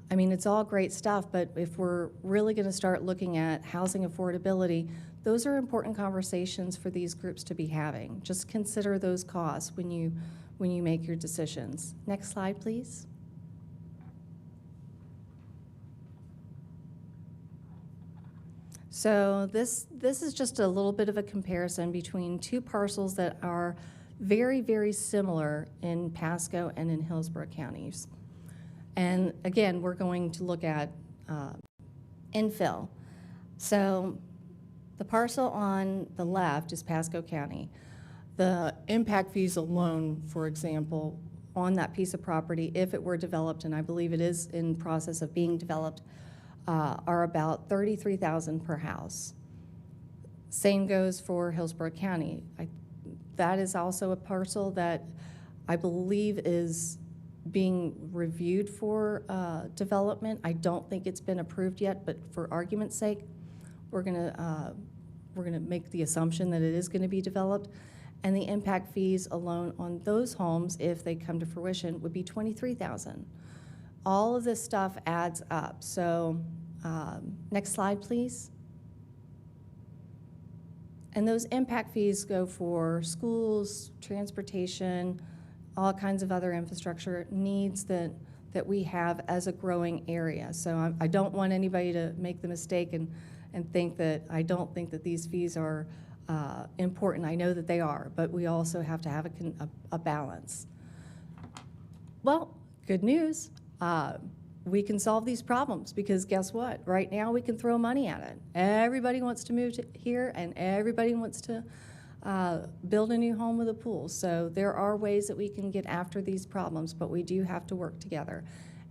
I mean, it's all great stuff, but if we're really going to start looking at housing affordability, those are important conversations for these groups to be having. Just consider those costs when you make your decisions. Next slide, please. So this is just a little bit of a comparison between two parcels that are very, very similar in Pasco and in Hillsborough counties. And again, we're going to look at infill. So the parcel on the left is Pasco County. The impact fees alone, for example, on that piece of property, if it were developed, and I believe it is in process of being developed, are about $33,000 per house. Same goes for Hillsborough County. That is also a parcel that I believe is being reviewed for development. I don't think it's been approved yet, but for argument's sake, we're gonna make the assumption that it is gonna be developed. And the impact fees alone on those homes, if they come to fruition, would be $23,000. All of this stuff adds up. So next slide, please. And those impact fees go for schools, transportation, all kinds of other infrastructure needs that we have as a growing area. So I don't want anybody to make the mistake and think that I don't think that these fees are important. I know that they are, but we also have to have a balance. Well, good news. We can solve these problems because guess what? Right now we can throw money at it. Everybody wants to move to here and everybody wants to build a new home with a pool. So there are ways that we can get after these problems, but we do have to work together.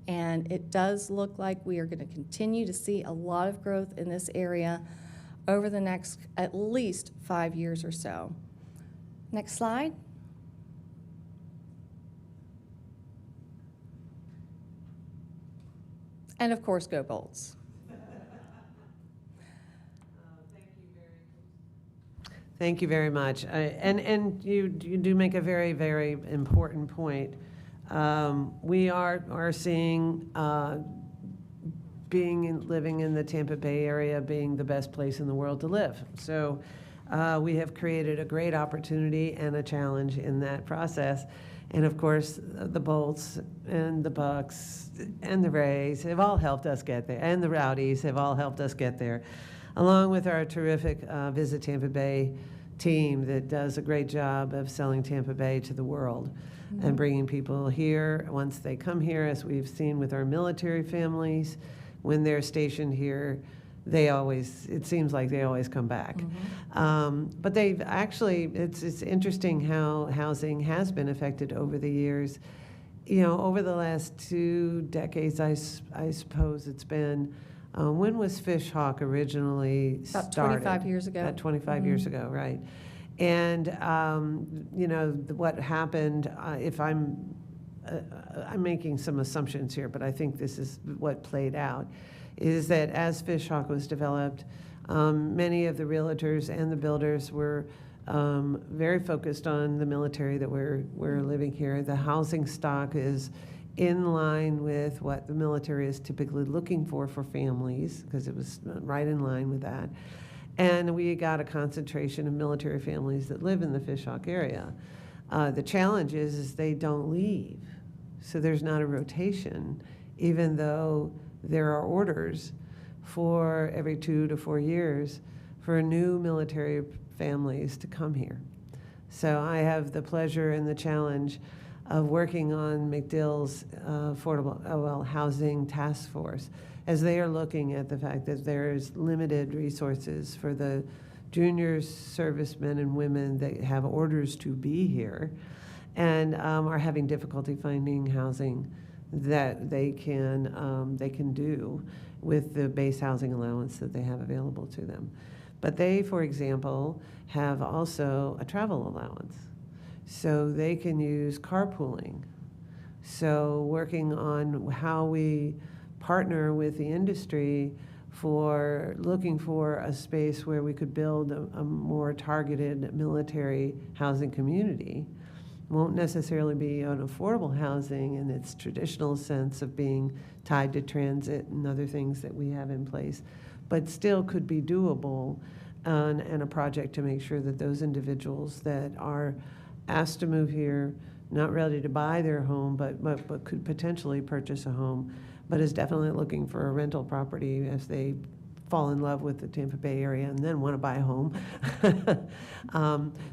And it does look like we are going to continue to see a lot of growth in this area over the next at least 5 years or so. Next slide. And of course, go Bolts. Thank you very much. And you do make a very, very important point. We are seeing living in the Tampa Bay area being the best place in the world to live. So we have created a great opportunity and a challenge in that process. And of course, the Bolts and the Bucks and the Rays have all helped us get there, and the Rowdies have all helped us get there, along with our terrific Visit Tampa Bay team that does a great job of selling Tampa Bay to the world and bringing people here once they come here, as we've seen with our military families. When they're stationed here, it seems like they always come back. But they've actually, it's interesting how housing has been affected over the years. you know, over the last 2 decades, I suppose it's been, when was Fishhawk originally About started? 25 years ago. About 25 years ago, right. And, you know, what happened, if I'm making some assumptions here, but I think this is what played out, is that as Fishhawk was developed, many of the realtors and the builders were very focused on the military that we're living here. The housing stock is in line with what the military is typically looking for families, because it was right in line with that. And we got a concentration of military families that live in the Fishhawk area. The challenge is they don't leave. So there's not a rotation, even though there are orders for every 2 to 4 years for new military families to come here. So I have the pleasure and the challenge of working on McDill's affordable housing task force, as they are looking at the fact that there's limited resources for the junior servicemen and women that have orders to be here and are having difficulty finding housing that they can do with the base housing allowance that they have available to them. But they, for example, have also a travel allowance. So they can use carpooling. So working on how we partner with the industry for looking for a space where we could build a more targeted military housing community. Won't necessarily be an affordable housing in its traditional sense of being tied to transit and other things that we have in place, but still could be doable, and a project to make sure that those individuals that are asked to move here, not ready to buy their home, but could potentially purchase a home, but is definitely looking for a rental property as they fall in love with the Tampa Bay area and then want to buy a home.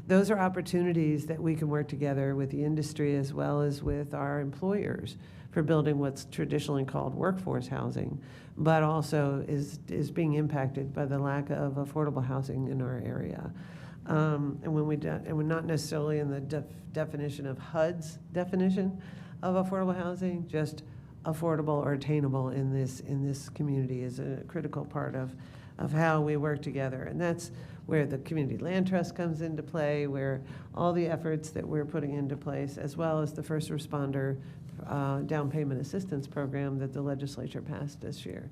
Those are opportunities that we can work together with the industry as well as with our employers for building what's traditionally called workforce housing, but also is being impacted by the lack of affordable housing in our area. And we're not necessarily in the definition of HUD's definition of affordable housing, just affordable or attainable in this community is a critical part of how we work together. And that's where the Community Land Trust comes into play, where all the efforts that we're putting into place, as well as the first responder down payment assistance program that the legislature passed this year.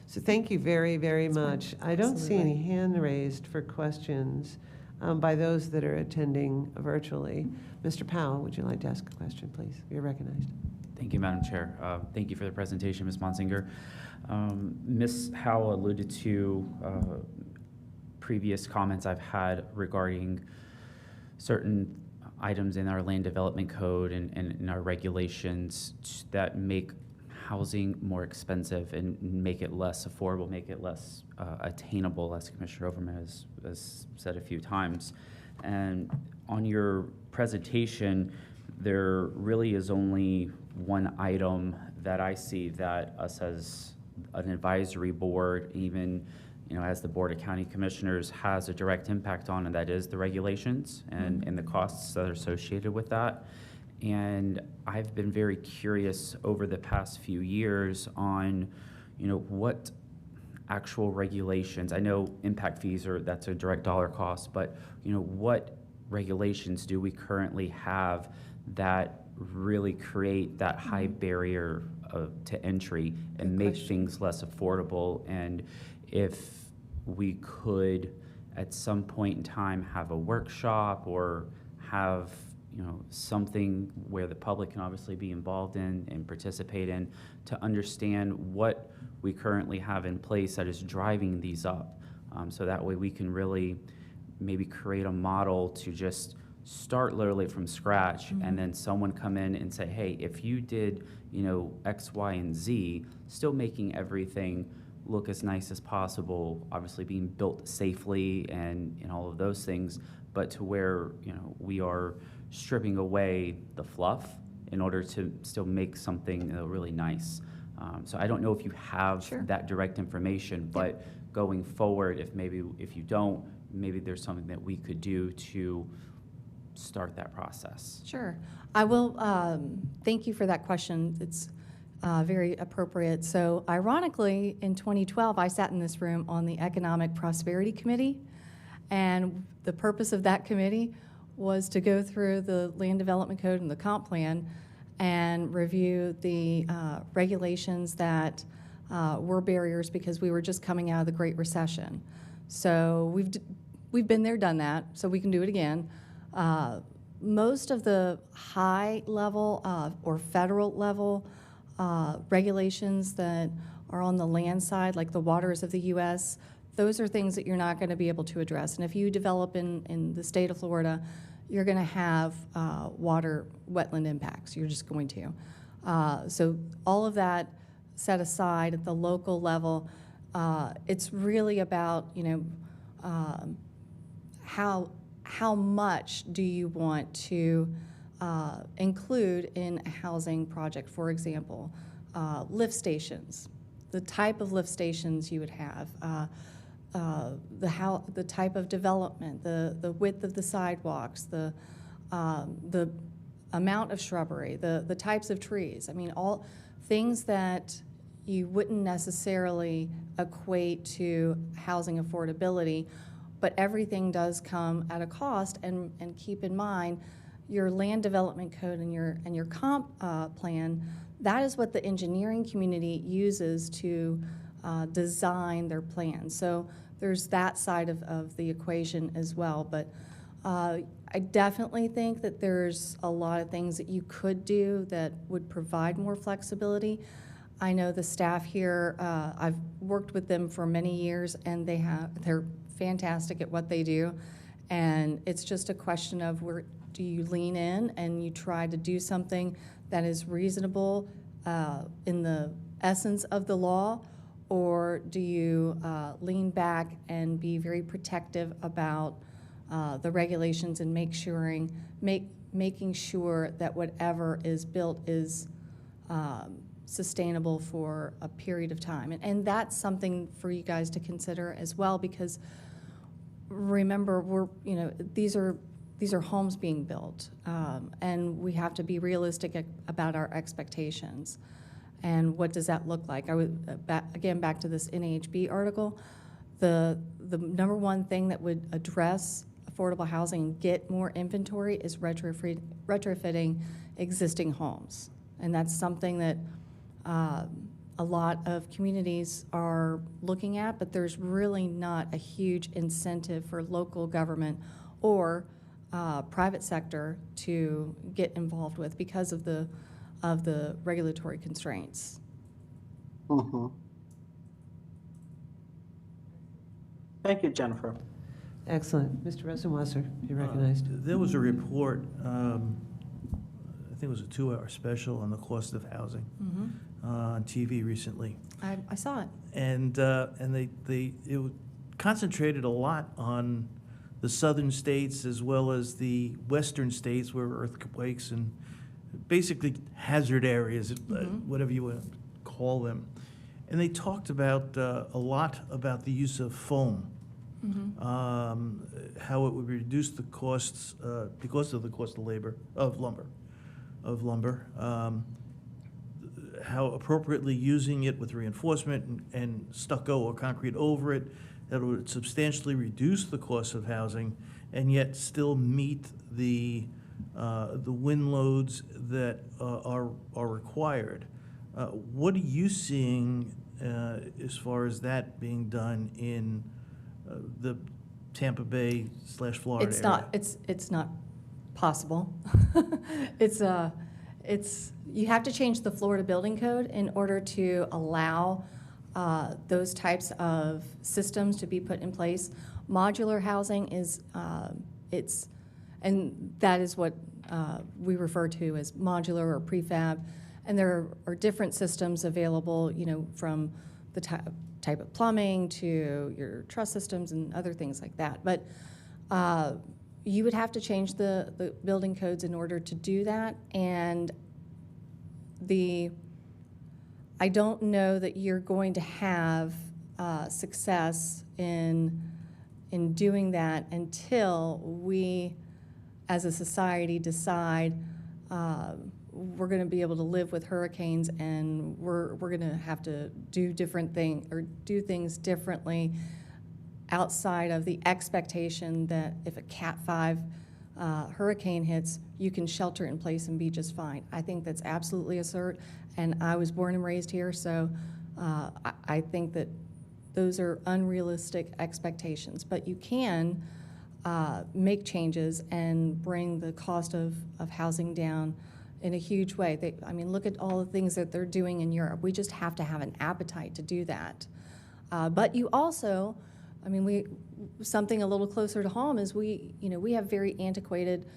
So thank you very, very much. I don't see any hand raised for questions by those that are attending virtually. Mr. Powell, would you like to ask a question, please? You're recognized. Thank you, Madam Chair. Thank you for the presentation, Ms. Monsinger. Ms. Howell alluded to previous comments I've had regarding certain items in our land development code and in our regulations that make housing more expensive and make it less affordable, make it less attainable, as Commissioner Overman has said a few times. And on your presentation, there really is only one item that I see that us as an advisory board, even as the Board of County Commissioners, has a direct impact on, and that is the regulations and the costs that are associated with that. And I've been very curious over the past few years on, what actual regulations. I know impact fees that's a direct dollar cost, but what regulations do we currently have that really create that high barrier to entry and make things less affordable? And if we could at some point in time have a workshop or have something where the public can obviously be involved in and participate in to understand what we currently have in place that is driving these up, so that way we can really maybe create a model to just start literally from scratch, and then someone come in and say, hey, if you did X, Y, and Z, still making everything look as nice as possible, obviously being built safely and all of those things, but to where we are stripping away the fluff in order to still make something really nice. So I don't know if you have that direct information, but going forward, if you don't, maybe there's something that we could do to start that process? Sure. I will, thank you for that question. It's very appropriate. So ironically, in 2012, I sat in this room on the Economic Prosperity Committee, and the purpose of that committee was to go through the Land Development Code and the comp plan and review the regulations that were barriers because we were just coming out of the Great Recession. So we've been there, done that, so we can do it again. Most of the high level or federal level regulations that are on the land side, like the waters of the U.S., those are things that you're not going to be able to address. And if you develop in the state of Florida, you're going to have wetland impacts. You're just going to. So all of that set aside at the local level, it's really about, how much do you want to include in a housing project? For example, lift stations, the type of lift stations you would have, the type of development, the width of the sidewalks, the amount of shrubbery, the types of trees. I mean, all things that you wouldn't necessarily equate to housing affordability, but everything does come at a cost. And keep in mind, your land development code and your comp plan, that is what the engineering community uses to design their plans. So there's that side of the equation as well. But I definitely think that there's a lot of things that you could do that would provide more flexibility. I know the staff here, I've worked with them for many years, and they're fantastic at what they do. And it's just a question of where do you lean in and you try to do something that is reasonable in the essence of the law, or do you lean back and be very protective about the regulations and making sure that whatever is built is sustainable for a period of time. And that's something for you guys to consider as well, because remember, these are homes being built, and we have to be realistic about our expectations. And what does that look like? I would, again, back to this NAHB article, the number one thing that would address affordable housing and get more inventory is retrofitting existing homes. And that's something that a lot of communities are looking at, but there's really not a huge incentive for local government or private sector to get involved with because of the regulatory constraints. Mm-hmm. Thank you, Jennifer. Excellent. Mr. Rosenwasser, you're recognized. There was a report, I think it was a 2-hour special on the cost of housing on TV recently. I saw it. And it concentrated a lot on the southern states as well as the western states where earthquakes and basically hazard areas, whatever you want to call them. And they talked about a lot about the use of foam, how it would reduce the costs because of the cost of lumber, how appropriately using it with reinforcement and stucco or concrete over it, that it would substantially reduce the cost of housing and yet still meet the wind loads that are required. What are you seeing as far as that being done in the Tampa Bay / Florida area? It's not possible. You have to change the Florida building code in order to allow those types of systems to be put in place. Modular housing is and that is what we refer to as modular or prefab. And there are different systems available, from the type of plumbing to your truss systems and other things like that. But you would have to change the building codes in order to do that. And I don't know that you're going to have success in doing that until we as a society, decide we're going to be able to live with hurricanes, and we're going to have to do different things or do things differently outside of the expectation that if a Cat 5 hurricane hits, you can shelter in place and be just fine. I think that's absolutely absurd, and I was born and raised here, so I think that those are unrealistic expectations. But you can make changes and bring the cost of housing down in a huge way. I mean, look at all the things that they're doing in Europe. We just have to have an appetite to do that. But you also, I mean, something a little closer to home is we have very antiquated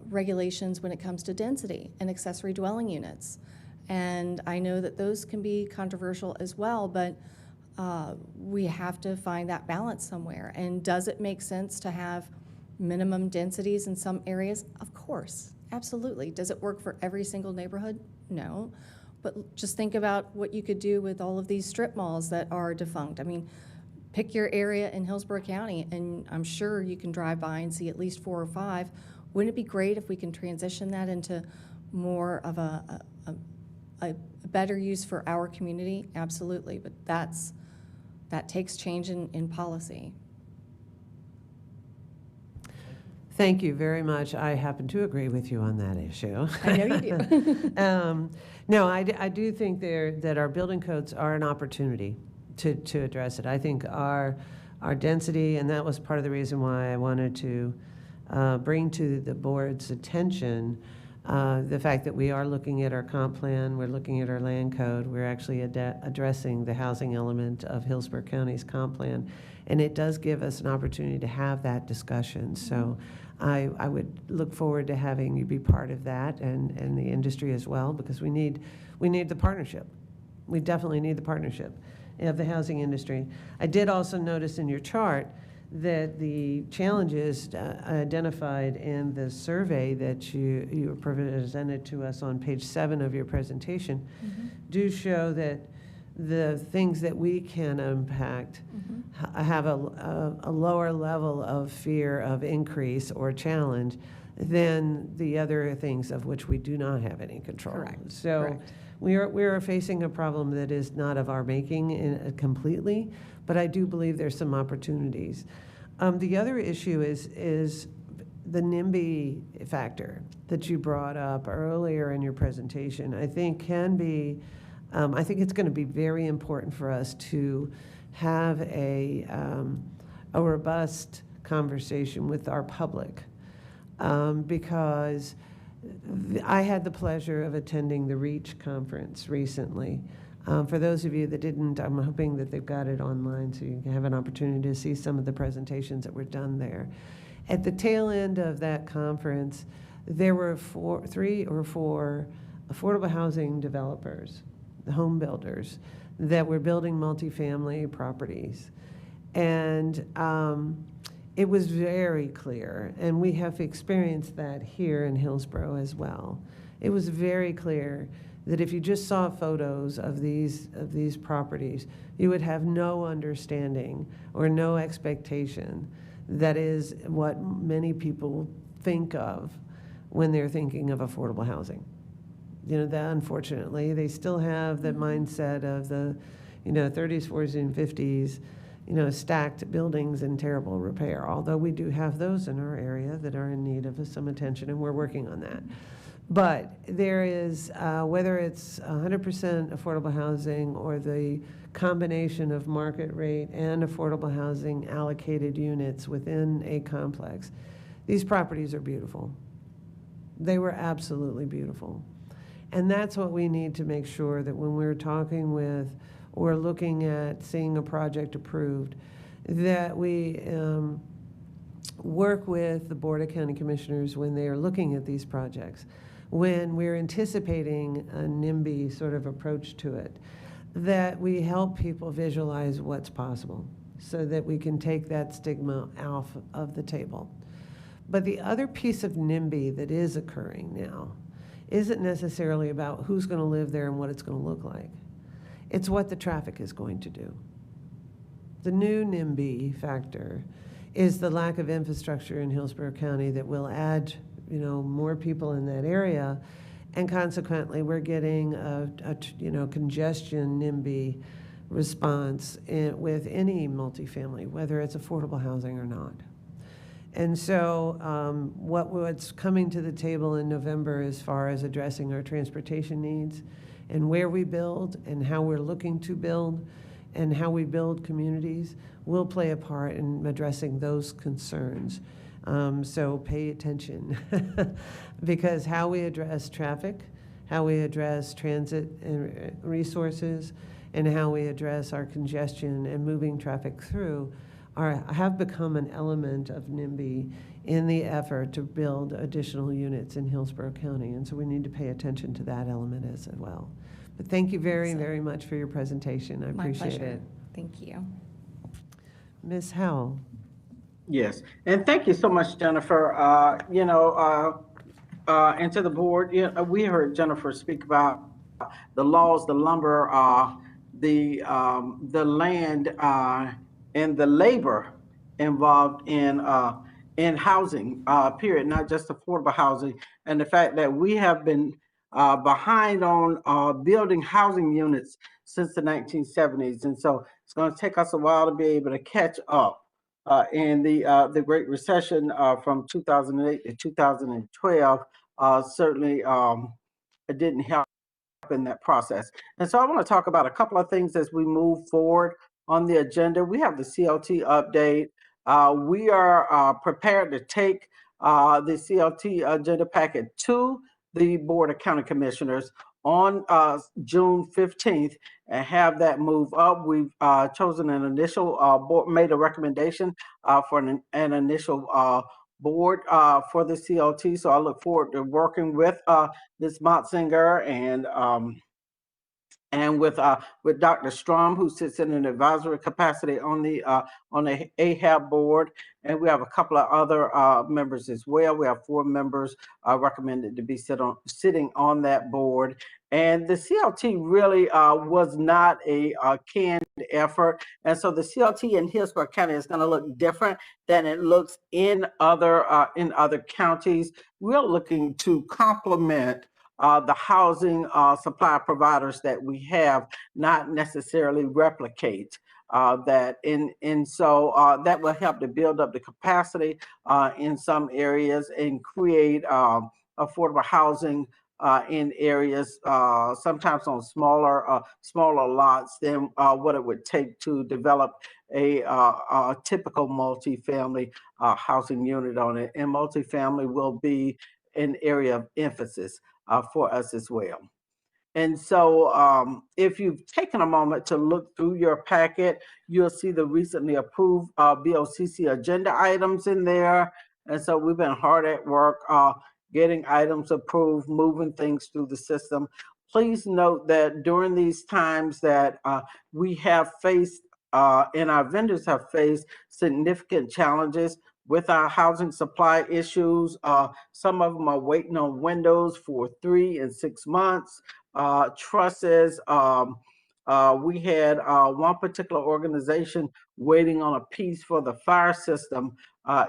regulations when it comes to density and accessory dwelling units. And I know that those can be controversial as well, but we have to find that balance somewhere. And does it make sense to have minimum densities in some areas? Of course, absolutely. Does it work for every single neighborhood? No. But just think about what you could do with all of these strip malls that are defunct. I mean, pick your area in Hillsborough County, and I'm sure you can drive by and see at least 4 or 5. Wouldn't it be great if we can transition that into more of a better use for our community? Absolutely, but that takes change in policy. Thank you very much. I happen to agree with you on that issue. I know you do. No, I do think that our building codes are an opportunity to address it. I think our density, and that was part of the reason why I wanted to bring to the board's attention the fact that we are looking at our comp plan, we're looking at our land code, we're actually addressing the housing element of Hillsborough County's comp plan, and it does give us an opportunity to have that discussion. So I would look forward to having you be part of that, and the industry as well, because we need the partnership. We definitely need the partnership of the housing industry. I did also notice in your chart that the challenges identified in the survey that you presented to us on page 7 of your presentation do show that the things that we can impact have a lower level of fear of increase or challenge than the other things of which we do not have any control. Correct. So Correct. we are facing a problem that is not of our making completely, but I do believe there's some opportunities. The other issue is the NIMBY factor that you brought up earlier in your presentation. I think I think it's going to be very important for us to have a robust conversation with our public, because I had the pleasure of attending the REACH conference recently. For those of you that didn't, I'm hoping that they've got it online so you can have an opportunity to see some of the presentations that were done there. At the tail end of that conference, there were 3 or 4 affordable housing developers, the home builders, that were building multifamily properties. And it was very clear, and we have experienced that here in Hillsborough as well. It was very clear that if you just saw photos of these properties, you would have no understanding or no expectation. That is what many people think of when they're thinking of affordable housing. That unfortunately, they still have the mindset of the 30s, 40s, and 50s, stacked buildings in terrible repair, although we do have those in our area that are in need of some attention, and we're working on that. But there is, whether it's 100% affordable housing or the combination of market rate and affordable housing allocated units within a complex, these properties are beautiful. They were absolutely beautiful. And that's what we need to make sure that when we're talking with or looking at seeing a project approved, that we work with the Board of County Commissioners when they are looking at these projects, when we're anticipating a NIMBY sort of approach to it, that we help people visualize what's possible so that we can take that stigma off of the table. But the other piece of NIMBY that is occurring now isn't necessarily about who's going to live there and what it's going to look like. It's what the traffic is going to do. The new NIMBY factor is the lack of infrastructure in Hillsborough County that will add, more people in that area. And consequently, we're getting a congestion NIMBY response with any multifamily, whether it's affordable housing or not. And so what's coming to the table in November as far as addressing our transportation needs and where we build and how we're looking to build and how we build communities will play a part in addressing those concerns. So pay attention because how we address traffic, how we address transit and resources, and how we address our congestion and moving traffic through have become an element of NIMBY in the effort to build additional units in Hillsborough County. And so we need to pay attention to that element as well. But thank you very, very much for your presentation. I appreciate it. Thank you. Ms. Howell. Yes, and thank you so much, Jennifer. And to the board, we heard Jennifer speak about the laws, the lumber, the land, and the labor involved in housing, period, not just affordable housing, and the fact that we have been behind on building housing units since the 1970s, and so it's going to take us a while to be able to catch up. In the Great Recession from 2008 to 2012 certainly it didn't help in that process. And so I want to talk about a couple of things as we move forward on the agenda. We have the CLT update. We are prepared to take the CLT agenda packet to the Board of County Commissioners on June 15th and have that move up. We've chosen an initial board, made a recommendation for an initial board for the CLT. So I look forward to working with Ms. Motzinger and with Dr. Strom, who sits in an advisory capacity on the AHAB board, and we have a couple of other members as well. We have 4 members recommended to be sitting on that board. And the CLT really was not a canned effort, and so the CLT in Hillsborough County is going to look different than it looks in other counties. We're looking to complement the housing supply providers that we have, not necessarily replicate that. And so that will help to build up the capacity in some areas and create affordable housing in areas, sometimes on smaller lots than what it would take to develop a typical multifamily housing unit on it. And multifamily will be an area of emphasis for us as well. And so if you've taken a moment to look through your packet, you'll see the recently approved BOCC agenda items in there. And so we've been hard at work getting items approved, moving things through the system. Please note that during these times that we have faced and our vendors have faced significant challenges with our housing supply issues. Some of them are waiting on windows for 3 and 6 months. Trusses. We had one particular organization waiting on a piece for the fire system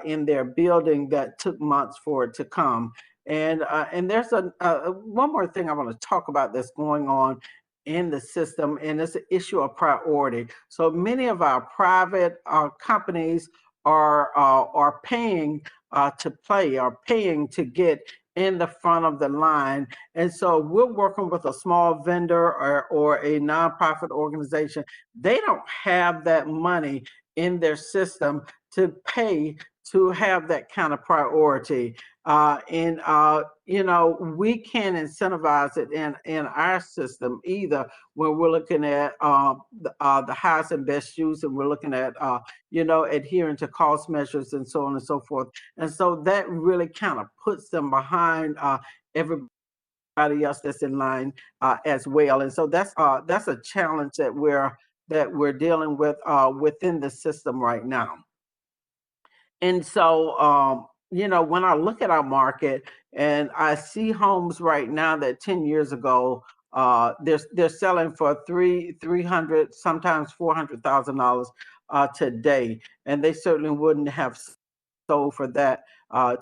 in their building that took months for it to come. And there's one more thing I want to talk about that's going on in the system, and it's an issue of priority. So many of our private companies are paying are paying to get in the front of the line. And so we're working with a small vendor or a nonprofit organization. They don't have that money in their system to pay to have that kind of priority. We can't incentivize it in our system either when we're looking at the highest and best use, and we're looking at, adhering to cost measures and so on and so forth. And so that really kind of puts them behind everybody else that's in line as well. And so that's a challenge that we're dealing with within the system right now. And so, when I look at our market and I see homes right now that 10 years ago, they're selling for $300, sometimes $400,000. today, and they certainly wouldn't have sold for that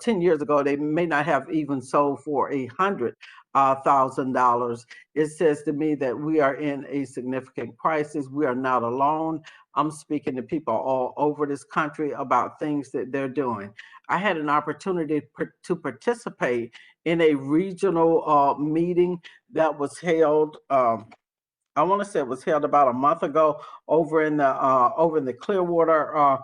10 years ago. They may not have even sold for $100,000. It says to me that we are in a significant crisis. We are not alone. I'm speaking to people all over this country about things that they're doing. I had an opportunity to participate in a regional meeting that was held. I want to say it was held about a month ago over in the Clearwater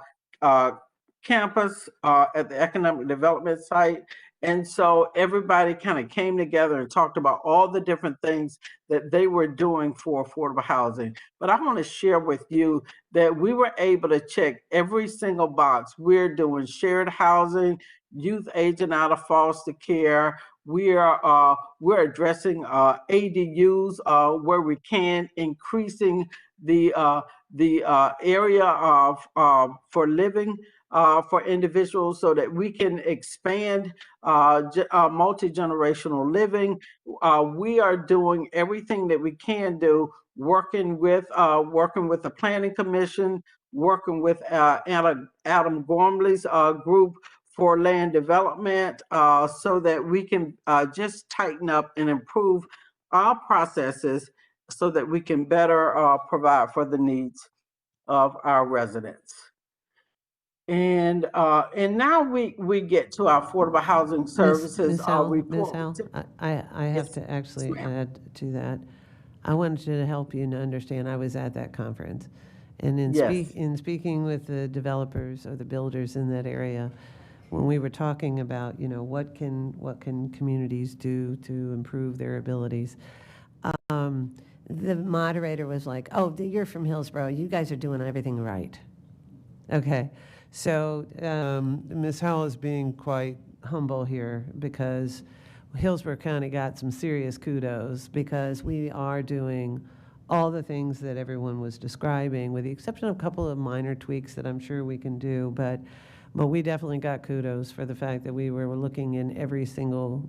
campus at the economic development site. And so everybody kind of came together and talked about all the different things that they were doing for affordable housing. But I want to share with you that we were able to check every single box. We're doing shared housing, youth aging out of foster care. We're addressing ADUs where we can, increasing the area of for living for individuals so that we can expand multi-generational living. We are doing everything that we can do, working with the Planning Commission, working with Adam Gormley's group for land development, so that we can just tighten up and improve our processes so that we can better provide for the needs of our residents. And now we get to our affordable housing services Ms. Howell, report. I have Yes. to actually Yes, ma'am. add to that. I wanted to help you to understand, I was at that conference. And in Yes. speaking with the developers or the builders in that area, when we were talking about, what can communities do to improve their abilities, the moderator was like, "Oh, you're from Hillsborough. You guys are doing everything right." Okay, so Ms. Howell is being quite humble here because Hillsborough County got some serious kudos because we are doing all the things that everyone was describing, with the exception of a couple of minor tweaks that I'm sure we can do, but we definitely got kudos for the fact that we were looking in every single,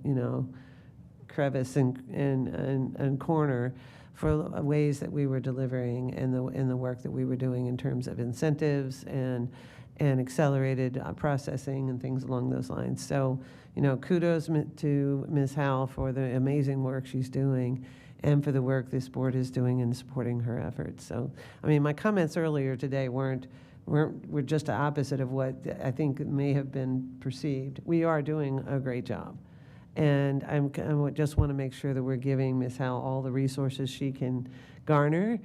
crevice and corner for ways that we were delivering in the work that we were doing in terms of incentives and accelerated processing and things along those lines. So, kudos to Ms. Howell for the amazing work she's doing and for the work this board is doing in supporting her efforts. So, my comments earlier today were just the opposite of what I think may have been perceived. We are doing a great job. And I just want to make sure that we're giving Ms. Howell all the resources she can garner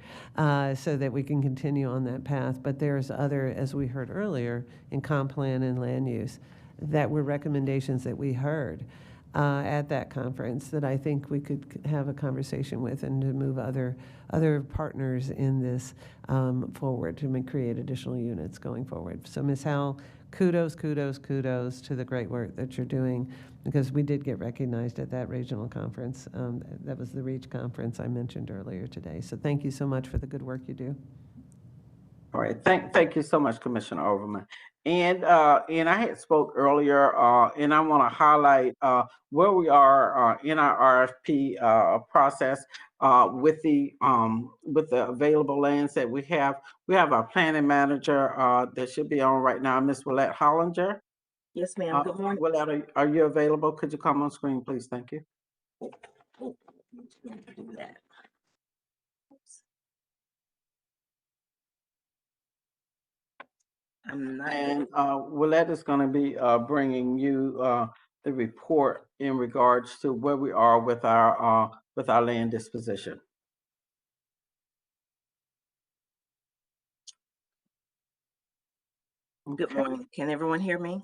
so that we can continue on that path. But there's other, as we heard earlier, in comp plan and land use, that were recommendations that we heard at that conference that I think we could have a conversation with and to move other partners in this forward to create additional units going forward. So Ms. Howell, kudos to the great work that you're doing, because we did get recognized at that regional conference. That was the REACH conference I mentioned earlier today. So thank you so much for the good work you do. All right, thank you so much, Commissioner Overman. And I had spoke earlier, and I want to highlight where we are in our RFP process with the available lands that we have. We have our planning manager that should be on right now, Ms. Willette Hollinger. Yes, ma'am. Good morning. Willette, are you available? Could you come on screen, please? Thank you. Do that. I'm not. And Willette is going to be bringing you the report in regards to where we are with our land disposition. Good morning. Can everyone hear me?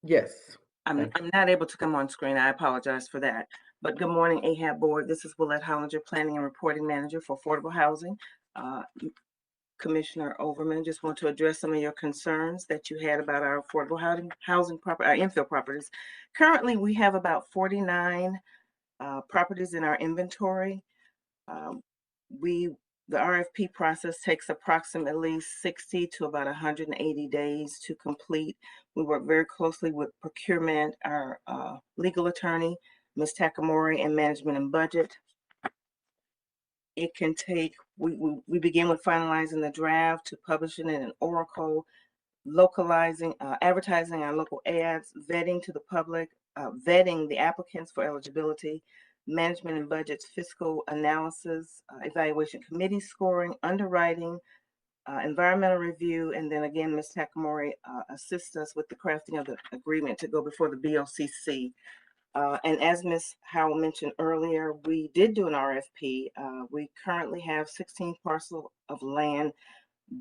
Yes. I'm not able to come on screen. I apologize for that. But good morning, AHAB Board. This is Willette Hollinger, Planning and Reporting Manager for Affordable Housing. Commissioner Overman, just want to address some of your concerns that you had about our affordable housing property, our infill properties. Currently, we have about 49 properties in our inventory. The RFP process takes approximately 60 to about 180 days to complete. We work very closely with procurement, our legal attorney, Ms. Takamori, and management and budget. It can take, we begin with finalizing the draft to publishing it in Oracle, localizing, advertising our local ads, vetting to the public, vetting the applicants for eligibility, management and budgets, fiscal analysis, evaluation committee scoring, underwriting, environmental review, and then again, Ms. Takamori assists us with the crafting of the agreement to go before the BOCC. And as Ms. Howell mentioned earlier, we did do an RFP. We currently have 16 parcels of land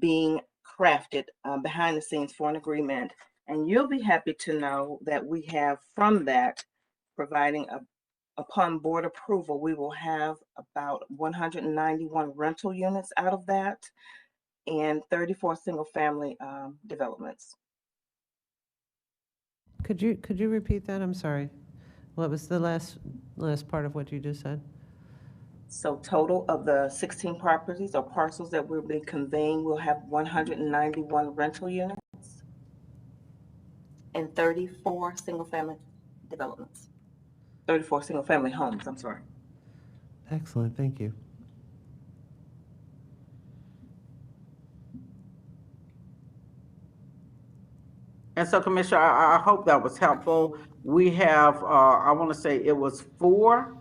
being crafted behind the scenes for an agreement. And you'll be happy to know that we have from that, providing upon board approval, we will have about 191 rental units out of that and 34 single family developments. Could you repeat that? I'm sorry. What was the last part of what you just said? So total of the 16 properties or parcels that we'll be conveying, we'll have 191 rental units and 34 single family developments. 34 single family homes, I'm sorry. Excellent, thank you. And so, Commissioner, I hope that was helpful. We have, I want to say it was four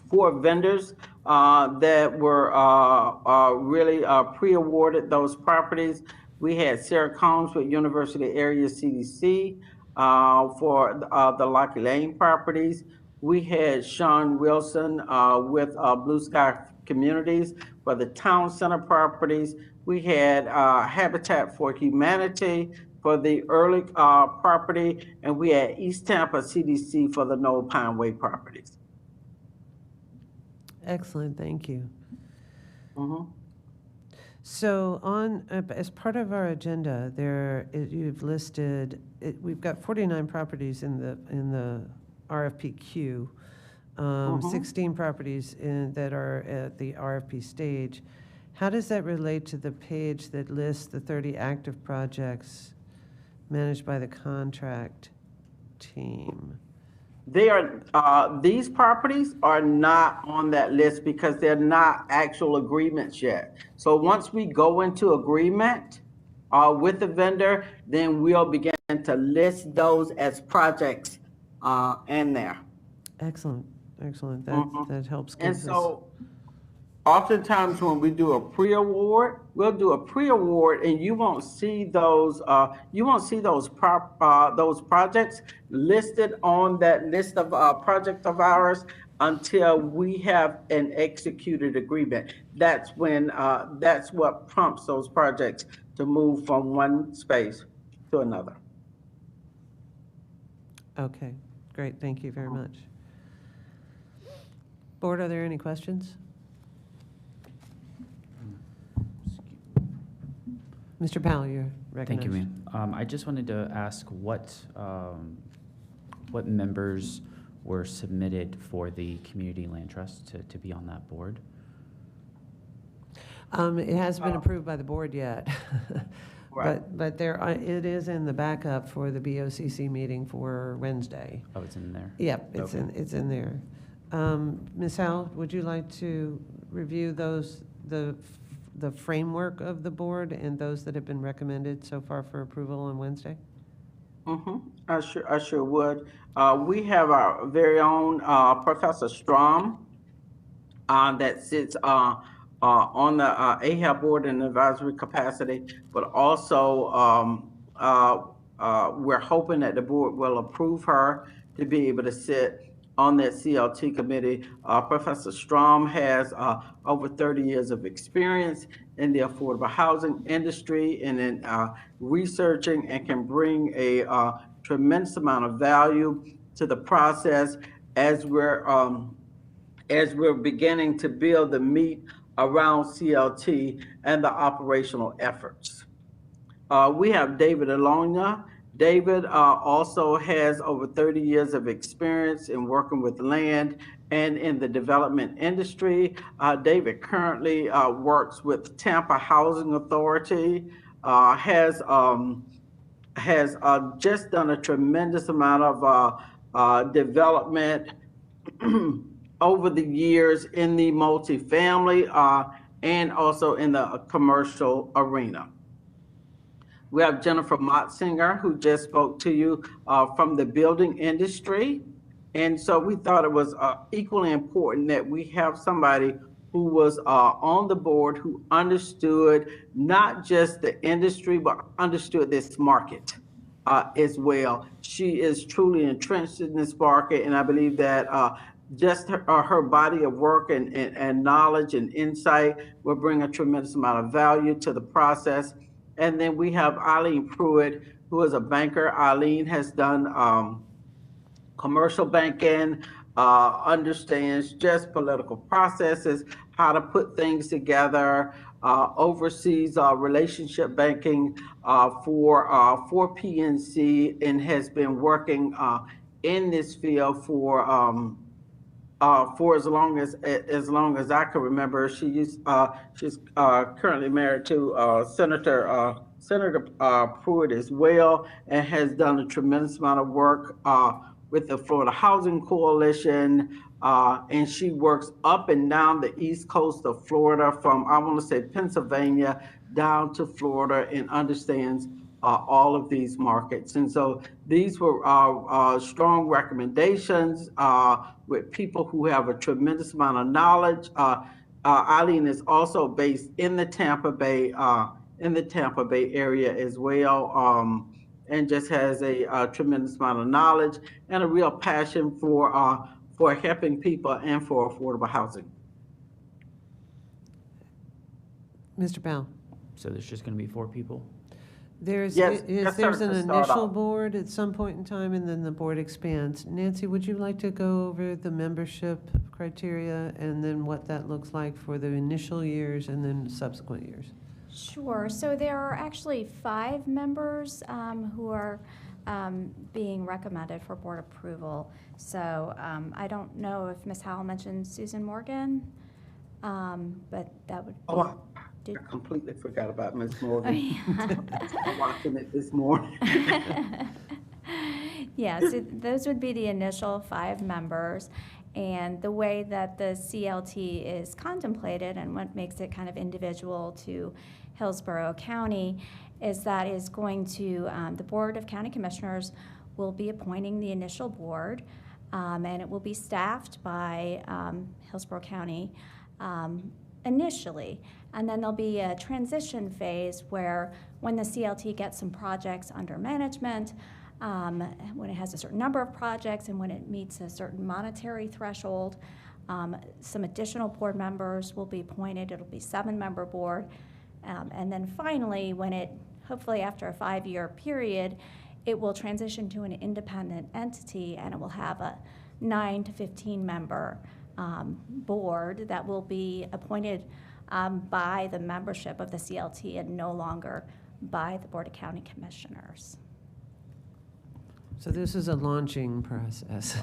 vendors that were really pre-awarded those properties. We had Sarah Combs with University Area CDC for the Lockheed Lane properties. We had Sean Wilson with Blue Sky Communities for the Town Center properties. We had Habitat for Humanity for the early property, and we had East Tampa CDC for the Knoll Pine Way properties. Excellent, thank you. Mm-hmm. So as part of our agenda, you've listed, we've got 49 properties in the RFP queue, 16 properties that are at the RFP stage. How does that relate to the page that lists the 30 active projects managed by the contract team? They are, these properties are not on that list because they're not actual agreements yet. So once we go into agreement with the vendor, then we'll begin to list those as projects in there. Excellent, excellent. That helps. And so oftentimes when we do a pre-award, we'll do a pre-award and you won't see those projects listed on that list of projects of ours until we have an executed agreement. That's when that's what prompts those projects to move from one space to another. Okay, great. Thank you very much. Board, are there any questions? Mr. Powell, you're recognized. Thank you, ma'am. I just wanted to ask what members were submitted for the Community Land Trust to be on that board? It hasn't been approved by the board yet. Right. But it is in the backup for the BOCC meeting for Wednesday. Oh, it's in there? Yep, it's Okay. it's in there. Ms. Howell, would you like to review the framework of the board and those that have been recommended so far for approval on Wednesday? Mm-hmm. I sure would. We have our very own Professor Strom that sits on the AHAB board in advisory capacity, but also we're hoping that the board will approve her to be able to sit on that CLT committee. Professor Strom has over 30 years of experience in the affordable housing industry and in researching, and can bring a tremendous amount of value to the process as we're beginning to build the meat around CLT and the operational efforts. We have David Alonia. David also has over 30 years of experience in working with land and in the development industry. David currently works with Tampa Housing Authority, has just done a tremendous amount of development over the years in the multifamily and also in the commercial arena. We have Jennifer Motzinger, who just spoke to you from the building industry. And so we thought it was equally important that we have somebody who was on the board, who understood not just the industry, but understood this market as well. She is truly entrenched in this market, and I believe that just her body of work and knowledge and insight will bring a tremendous amount of value to the process. And then we have Eileen Pruitt, who is a banker. Eileen has done commercial banking, understands just political processes, how to put things together, oversees relationship banking for PNC, and has been working in this field for as long as I can remember. She's currently married to Senator Pruitt as well, and has done a tremendous amount of work with the Florida Housing Coalition, and she works up and down the east coast of Florida, from I want to say Pennsylvania down to Florida, and understands all of these markets. And so these were strong recommendations with people who have a tremendous amount of knowledge. Eileen is also based in the Tampa Bay area as well, and just has a tremendous amount of knowledge and a real passion for helping people and for affordable housing. Mr. Powell? So there's just going to be 4 people? There's Yes, there's sir, an to start initial off. board at some point in time, and then the board expands. Nancy, would you like to go over the membership criteria and then what that looks like for the initial years and then subsequent years? Sure. So there are actually 5 members who are being recommended for board approval. So I don't know if Ms. Howell mentioned Susan Morgan, but that would be... I completely forgot about Ms. Morgan. yeah. I'm watching it this morning. Yeah, so those would be the initial 5 members. And the way that the CLT is contemplated and what makes it kind of individual to Hillsborough County is that is going to, the Board of County Commissioners will be appointing the initial board, and it will be staffed by Hillsborough County initially. And then there'll be a transition phase where when the CLT gets some projects under management, when it has a certain number of projects and when it meets a certain monetary threshold, some additional board members will be appointed. It'll be 7-member board. And then finally, when it, hopefully after a 5-year period, it will transition to an independent entity, and it will have a 9 to 15-member board that will be appointed by the membership of the CLT and no longer by the Board of County Commissioners. So this is a launching process.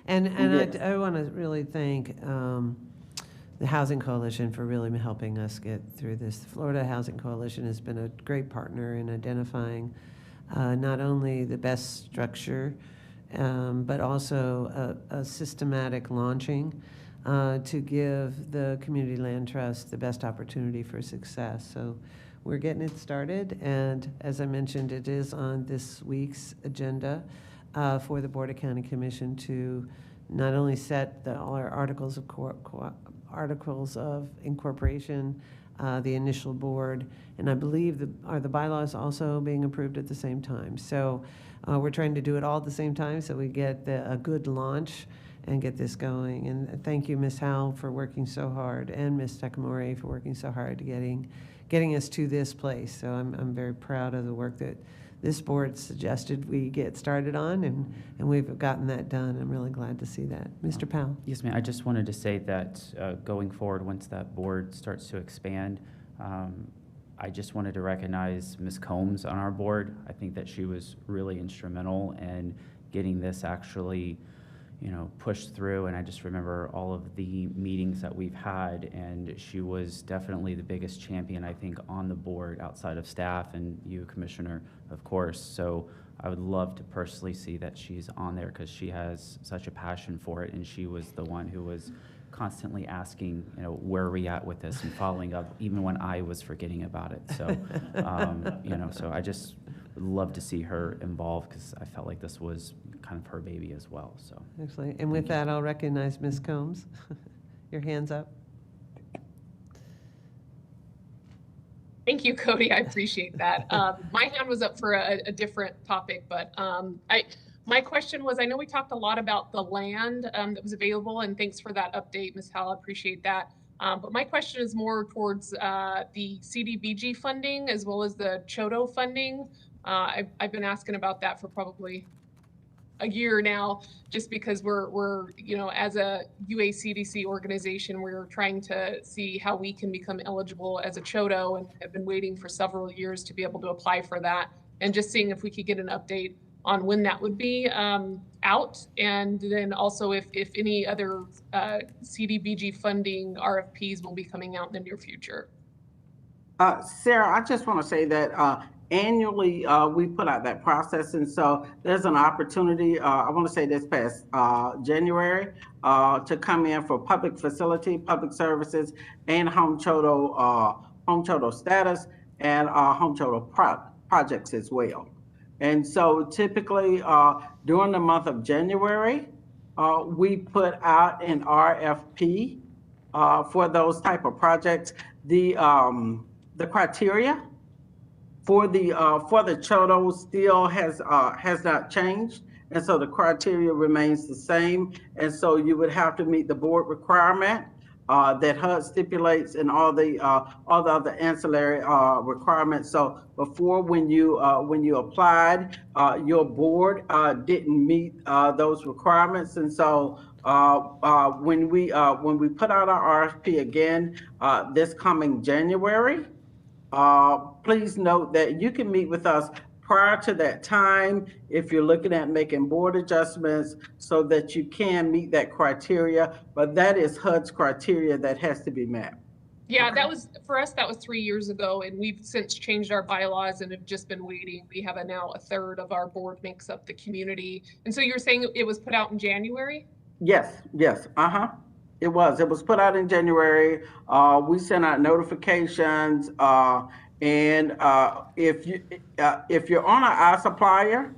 and Yes. I want to really thank the Housing Coalition for really helping us get through this. The Florida Housing Coalition has been a great partner in identifying not only the best structure, but also a systematic launching to give the Community Land Trust the best opportunity for success. So we're getting it started, and as I mentioned, it is on this week's agenda for the Board of County Commission to not only set all our articles of incorporation, the initial board, and I believe are the bylaws also being approved at the same time. So we're trying to do it all at the same time so we get a good launch and get this going. And thank you, Ms. Howell, for working so hard, and Ms. Takamori for working so hard to getting us to this place. So I'm very proud of the work that this board suggested we get started on, and we've gotten that done. I'm really glad to see that. Mr. Powell? Yes, ma'am. I just wanted to say that going forward, once that board starts to expand, I just wanted to recognize Ms. Combs on our board. I think that she was really instrumental in getting this actually, pushed through. And I just remember all of the meetings that we've had, and she was definitely the biggest champion, I think, on the board outside of staff and you, Commissioner, of course. So I would love to personally see that she's on there because she has such a passion for it, and she was the one who was constantly asking, where are we at with this, and following up even when I was forgetting about it. So, so I just would love to see her involved because I felt like this was kind of her baby as well. So, Excellent. And with that, I'll recognize Ms. Combs. Your hand's up. Thank you, Cody. I appreciate that. My hand was up for a different topic, but my question was, I know we talked a lot about the land that was available, and thanks for that update, Ms. Howell. I appreciate that. But my question is more towards the CDBG funding as well as the CHOTO funding. I've been asking about that for probably a year now, just because we're as a UACDC organization, we're trying to see how we can become eligible as a CHOTO, and have been waiting for several years to be able to apply for that, and just seeing if we could get an update on when that would be out, and then also if any other CDBG funding RFPs will be coming out in the near future. Sarah, I just want to say that annually we put out that process, and so there's an opportunity, I want to say this past January, to come in for public facility, public services, and home CHOTO status, and home CHOTO projects as well. And so typically during the month of January, we put out an RFP for those type of projects. The criteria for the CHOTO still has not changed, and so the criteria remains the same. And so you would have to meet the board requirement that HUD stipulates, and all the other ancillary requirements. So before, when you applied, your board didn't meet those requirements, and so when we put out our RFP again this coming January, please note that you can meet with us prior to that time if you're looking at making board adjustments so that you can meet that criteria, but that is HUD's criteria that has to be met. Yeah, that was, for us, that was 3 years ago, and we've since changed our bylaws and have just been waiting. We have now a third of our board makes up the community. And so you're saying it was put out in January? Yes, it was put out in January. We sent out notifications, and if you're on an iSupplier,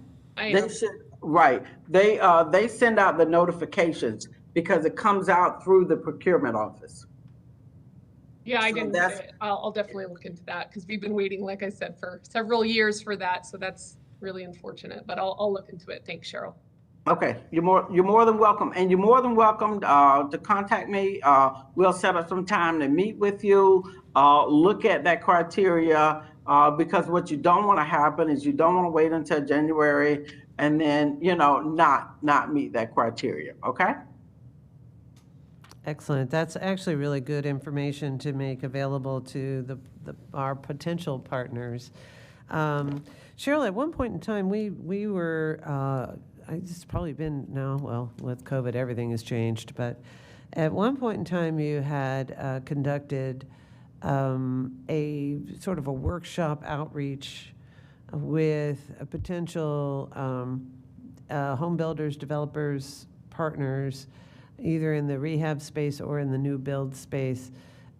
they send out the notifications because it comes out through the procurement office. Yeah, I didn't. I'll definitely look into that because we've been waiting, like I said, for several years for that. So that's really unfortunate, but I'll look into it. Thanks, Cheryl. Okay, you're more than welcome, and you're more than welcome to contact me. We'll set up some time to meet with you, look at that criteria, because what you don't want to happen is you don't want to wait until January and then not meet that criteria. Okay. Excellent. That's actually really good information to make available to our potential partners. Cheryl, at one point in time, we were, it's probably been now, well, with COVID, everything has changed, but at one point in time, you had conducted a sort of a workshop outreach with a potential home builders, developers, partners, either in the rehab space or in the new build space,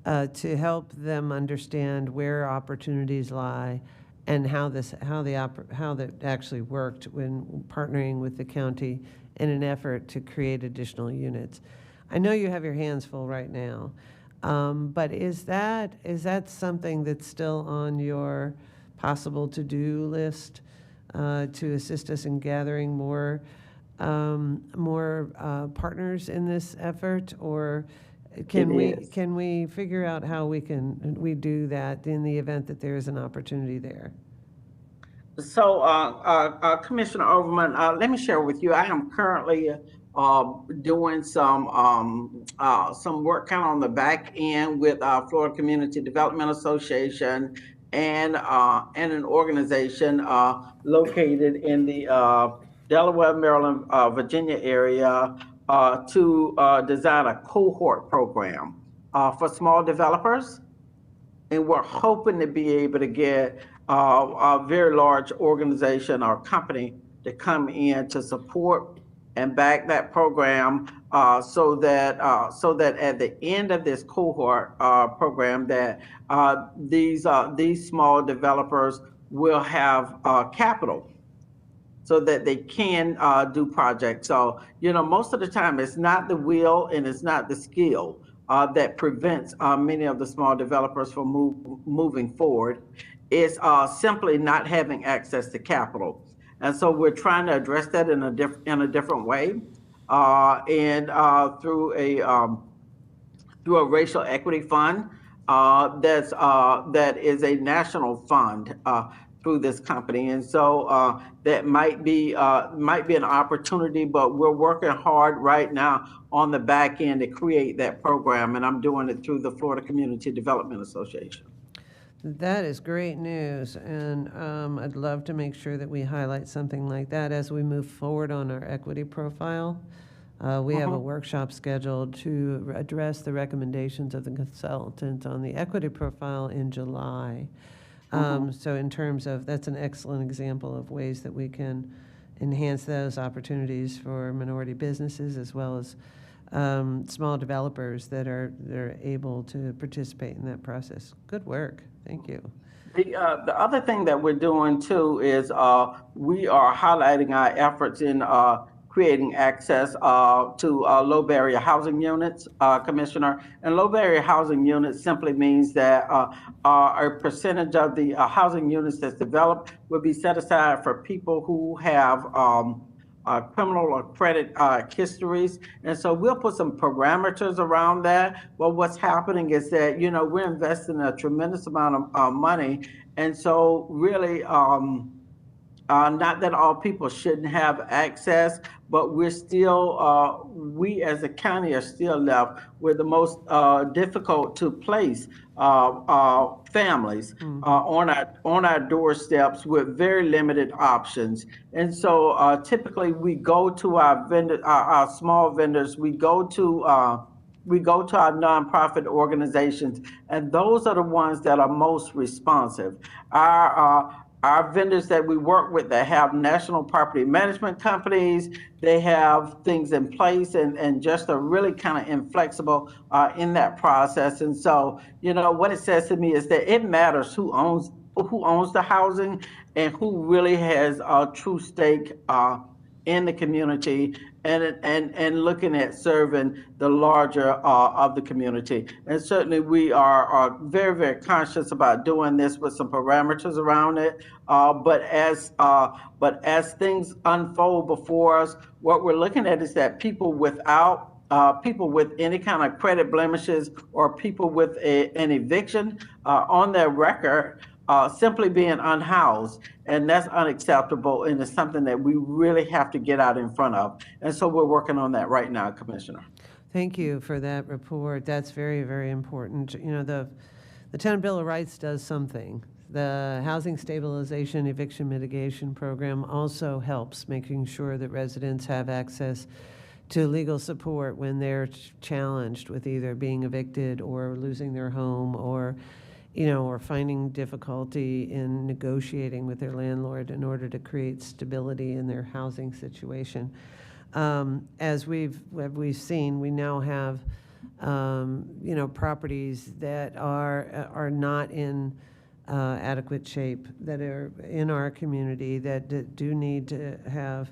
to help them understand where opportunities lie and how that actually worked when partnering with the county in an effort to create additional units. I know you have your hands full right now, but is that something that's still on your possible to-do list to assist us in gathering more partners in this effort, or can we figure out how we do that in the event that there is an opportunity there? So, Commissioner Overman, let me share with you. I am currently doing some work kind of on the back end with Florida Community Development Association and an organization located in the Delaware, Maryland, Virginia area to design a cohort program for small developers. And we're hoping to be able to get a very large organization or company to come in to support and back that program so that at the end of this cohort program that these small developers will have capital so that they can do projects. So, most of the time it's not the will and it's not the skill that prevents many of the small developers from moving forward. It's simply not having access to capital. And so we're trying to address that in a different way, and through a racial equity fund that is a national fund through this company. And so that might be an opportunity, but we're working hard right now on the back end to create that program, and I'm doing it through the Florida Community Development Association. That is great news, and I'd love to make sure that we highlight something like that as we move forward on our equity profile. We have a workshop scheduled to address the recommendations of the consultant on the equity profile in July. So in terms of, that's an excellent example of ways that we can enhance those opportunities for minority businesses as well as small developers that are able to participate in that process. Good work. Thank you. The other thing that we're doing too is we are highlighting our efforts in creating access to low barrier housing units, Commissioner. And low barrier housing units simply means that a percentage of the housing units that's developed will be set aside for people who have criminal or credit histories. And so we'll put some parameters around that. Well, what's happening is that, we're investing a tremendous amount of money. And so really, not that all people shouldn't have access, but we're still, we as a county are still left with the most difficult to place families on our doorsteps with very limited options. And so typically we go to our vendor, our small vendors, we go to our nonprofit organizations, and those are the ones that are most responsive. Our vendors that we work with that have national property management companies, they have things in place and just are really kind of inflexible in that process. And so, what it says to me is that it matters who owns the housing and who really has a true stake in the community and looking at serving the larger of the community. And certainly we are very, very conscious about doing this with some parameters around it. But as things unfold before us, what we're looking at is that people with any kind of credit blemishes or people with an eviction on their record simply being unhoused, and that's unacceptable, and it's something that we really have to get out in front of. And so we're working on that right now, Commissioner. Thank you for that report. That's very, very important. The Tenant Bill of Rights does something. The Housing Stabilization Eviction Mitigation Program also helps making sure that residents have access to legal support when they're challenged with either being evicted or losing their home or finding difficulty in negotiating with their landlord in order to create stability in their housing situation. As we've seen, we now have, properties that are not in adequate shape, that are in our community that do need to have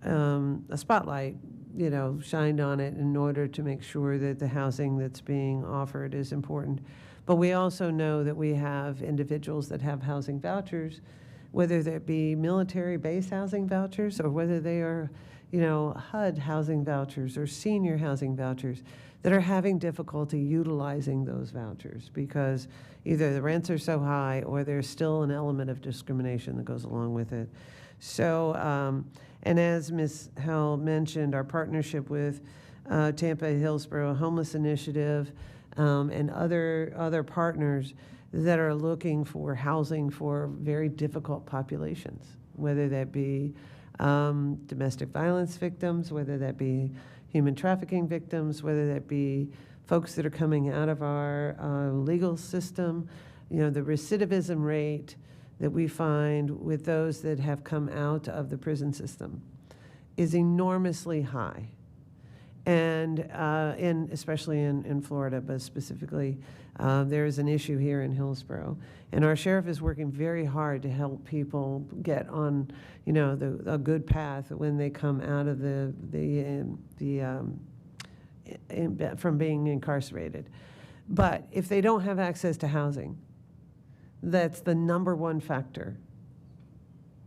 a spotlight, shined on it in order to make sure that the housing that's being offered is important. But we also know that we have individuals that have housing vouchers, whether that be military base housing vouchers or whether they are, HUD housing vouchers or senior housing vouchers, that are having difficulty utilizing those vouchers because either the rents are so high or there's still an element of discrimination that goes along with it. So, and as Ms. Howell mentioned, our partnership with Tampa Hillsborough Homeless Initiative, and other partners that are looking for housing for very difficult populations, whether that be domestic violence victims, whether that be human trafficking victims, whether that be folks that are coming out of our legal system. You know, the recidivism rate that we find with those that have come out of the prison system is enormously high. And especially in Florida, but specifically, there is an issue here in Hillsborough. And our sheriff is working very hard to help people get on, you know, a good path when they come out of from being incarcerated. But if they don't have access to housing, that's the number one factor.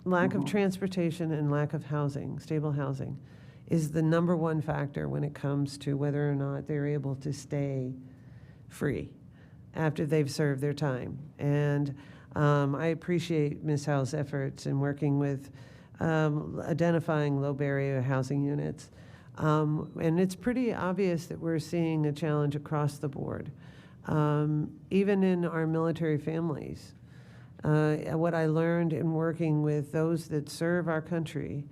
Lack of transportation and lack of housing, stable housing, is the number one factor when it comes to whether or not they're able to stay free after they've served their time. And I appreciate Ms. Howe's efforts in working with identifying low barrier housing units. And it's pretty obvious that we're seeing a challenge across the board. Even in our military families. What I learned in working with those that serve our country,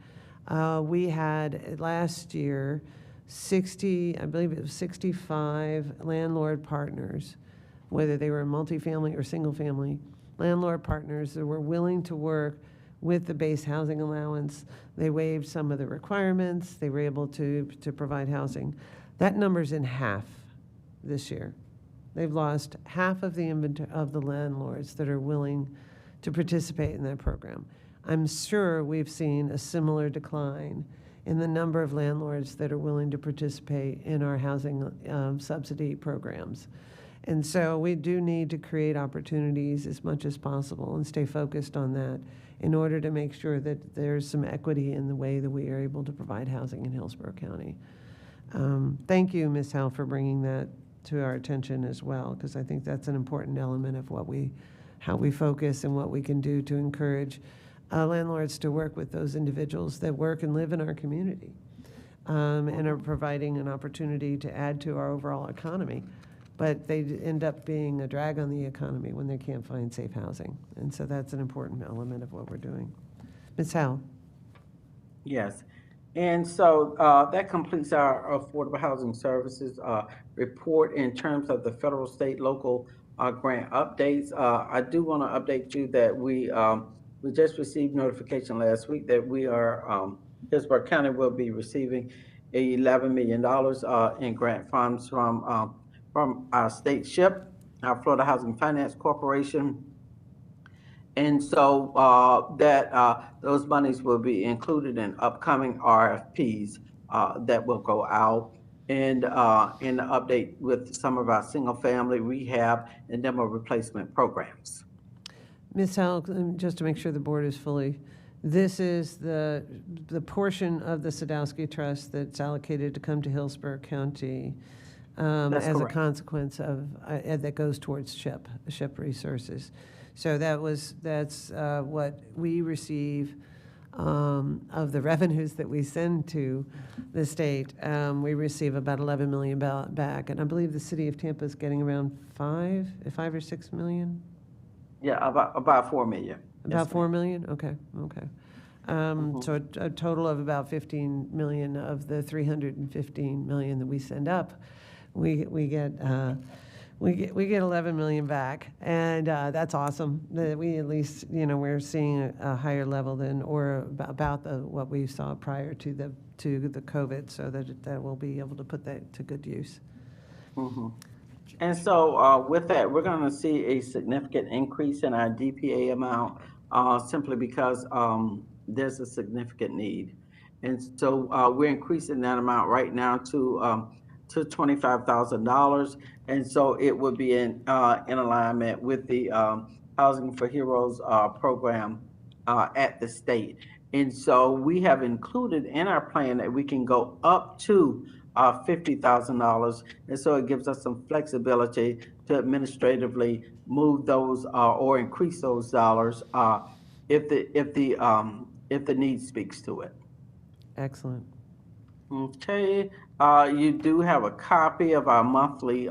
we had last year I believe it was 65 landlord partners, whether they were multifamily or single family, landlord partners that were willing to work with the base housing allowance. They waived some of the requirements. They were able to provide housing. That number's in half this year. They've lost half of the landlords that are willing to participate in that program. I'm sure we've seen a similar decline in the number of landlords that are willing to participate in our housing subsidy programs. And so we do need to create opportunities as much as possible and stay focused on that in order to make sure that there's some equity in the way that we are able to provide housing in Hillsborough County. Thank you, Ms. Howe, for bringing that to our attention as well, because I think that's an important element of how we focus and what we can do to encourage landlords to work with those individuals that work and live in our community and are providing an opportunity to add to our overall economy. But they end up being a drag on the economy when they can't find safe housing. And so that's an important element of what we're doing. Ms. Howe. Yes. And so that completes our Affordable Housing Services report in terms of the federal, state, local grant updates. I do want to update you that we just received notification last week that we are, Hillsborough County will be receiving $11 million in grant funds from our state SHIP, our Florida Housing Finance Corporation. And so those monies will be included in upcoming RFPs that will go out and in the update with some of our single family rehab and demo replacement programs. Ms. Howe, just to make sure the board is fully, this is the portion of the Sadowski Trust that's allocated to come to Hillsborough County as correct. A consequence of that goes towards SHIP resources. So that's what we receive of the revenues that we send to the state. We receive about 11 million back, and I believe the city of Tampa is getting around 5 or 6 million. Yeah, about 4 million. About yes, 4 million. Okay. So a total of about 15 million of the 315 million that we send up, we get 11 million back, and that's awesome. That we at least, we're seeing a higher level than or about what we saw prior to the COVID, so that we'll be able to put that to good use. Mm-hmm. And so with that, we're going to see a significant increase in our DPA amount simply because there's a significant need, and so we're increasing that amount right now to $25,000, and so it would be in alignment with the Housing for Heroes program at the state. And so we have included in our plan that we can go up to $50,000, and so it gives us some flexibility to administratively move those or increase those dollars if the need speaks to it. Excellent. Okay, you do have a copy of our monthly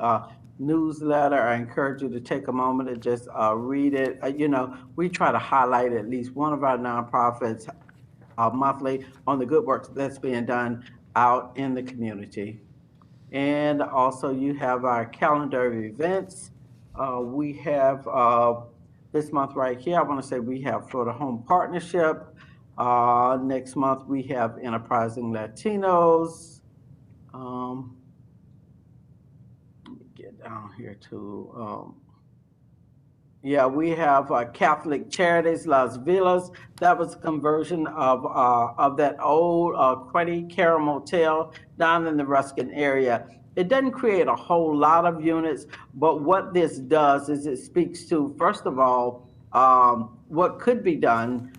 newsletter. I encourage you to take a moment and just read it. We try to highlight at least one of our nonprofits monthly on the good work that's being done out in the community. And also you have our calendar of events. We have this month right here, I want to say we have Florida Home Partnership. Next month we have Enterprising Latinos. Let me get down here to, yeah, we have Catholic Charities Las Villas. That was a conversion of that old Quetty Cara Motel down in the Ruskin area. It doesn't create a whole lot of units, but what this does is it speaks to, first of all, what could be done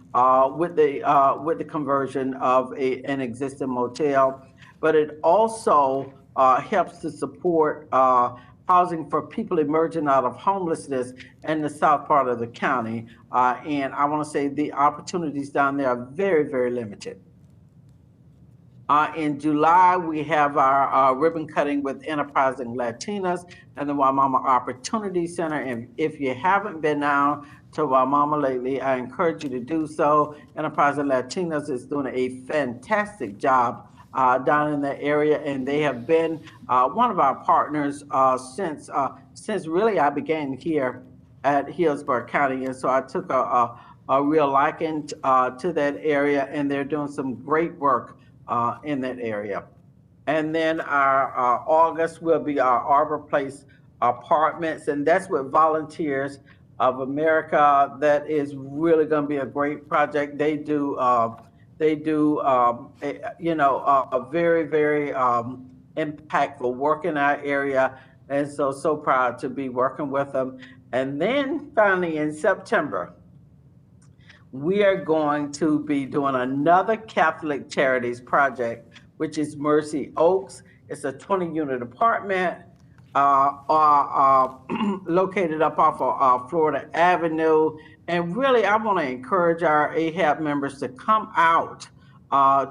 with the conversion of an existing motel, but it also helps to support housing for people emerging out of homelessness in the south part of the county. And I want to say the opportunities down there are very, very limited. In July, we have our ribbon cutting with Enterprising Latinas and the Waimama Opportunity Center. And if you haven't been down to Waimama lately, I encourage you to do so. Enterprising Latinas is doing a fantastic job down in that area, and they have been one of our partners since really I began here at Hillsborough County. And so I took a real liking to that area, and they're doing some great work in that area. And then our August will be our Arbor Place Apartments, and that's with Volunteers of America. That is really going to be a great project. They do a very, very impactful work in our area, and so proud to be working with them. And then finally in September, we are going to be doing another Catholic Charities project, which is Mercy Oaks. It's a 20-unit apartment located up off of Florida Avenue. And really, I want to encourage our AHAB members to come out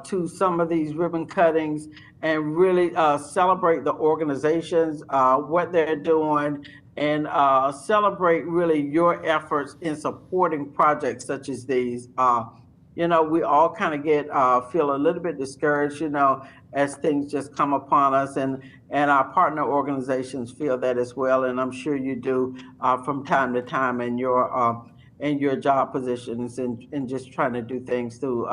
to some of these ribbon cuttings and really celebrate the organizations, what they're doing, and celebrate really your efforts in supporting projects such as these. We all kind of feel a little bit discouraged, as things just come upon us, and our partner organizations feel that as well, and I'm sure you do from time to time in your job positions and just trying to do things to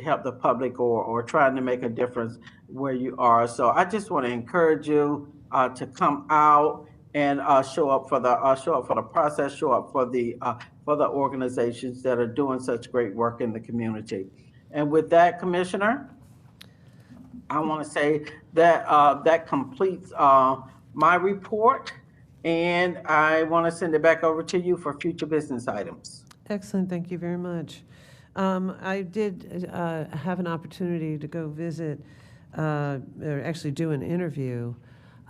help the public or trying to make a difference where you are. So I just want to encourage you to come out and show up for the process, show up for the organizations that are doing such great work in the community. And with that, Commissioner, I want to say that that completes my report, and I want to send it back over to you for future business items. Excellent, thank you very much. I did have an opportunity to go visit, or actually do an interview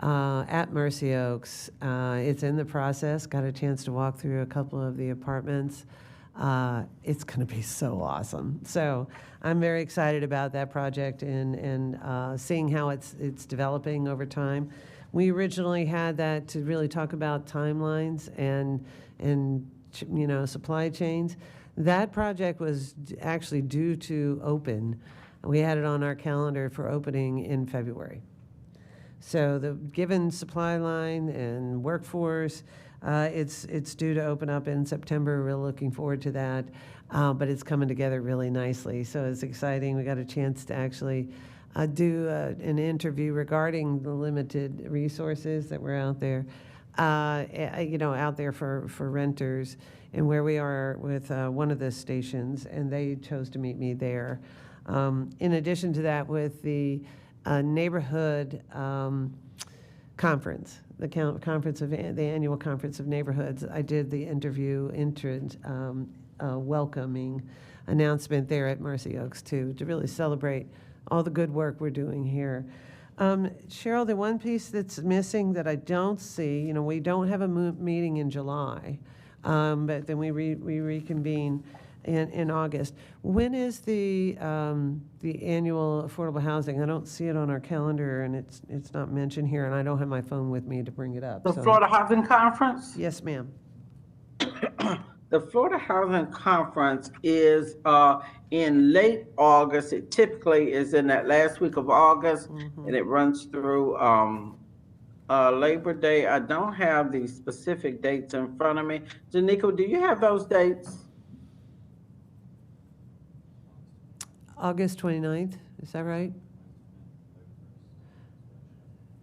at Mercy Oaks. It's in the process, got a chance to walk through a couple of the apartments. It's going to be so awesome. So I'm very excited about that project and seeing how it's developing over time. We originally had that to really talk about timelines and supply chains. That project was actually due to open. We had it on our calendar for opening in February. So given supply line and workforce, it's due to open up in September. We're looking forward to that, but it's coming together really nicely. So it's exciting. We got a chance to actually do an interview regarding the limited resources that were out there, out there for renters, and where we are with one of the stations, and they chose to meet me there. In addition to that, with the neighborhood conference, the annual conference of neighborhoods, I did the interview welcoming announcement there at Mercy Oaks too, to really celebrate all the good work we're doing here. Cheryl, the one piece that's missing that I don't see, we don't have a meeting in July, but then we reconvene in August. When is the annual affordable housing? I don't see it on our calendar, and it's not mentioned here, and I don't have my phone with me to bring it up. The Florida Housing Conference? Yes, ma'am. the Florida Housing Conference is in late August. It typically is in that last week of August, and it runs through Labor Day. I don't have the specific dates in front of me. Janico, do you have those dates? August 29th, is that right?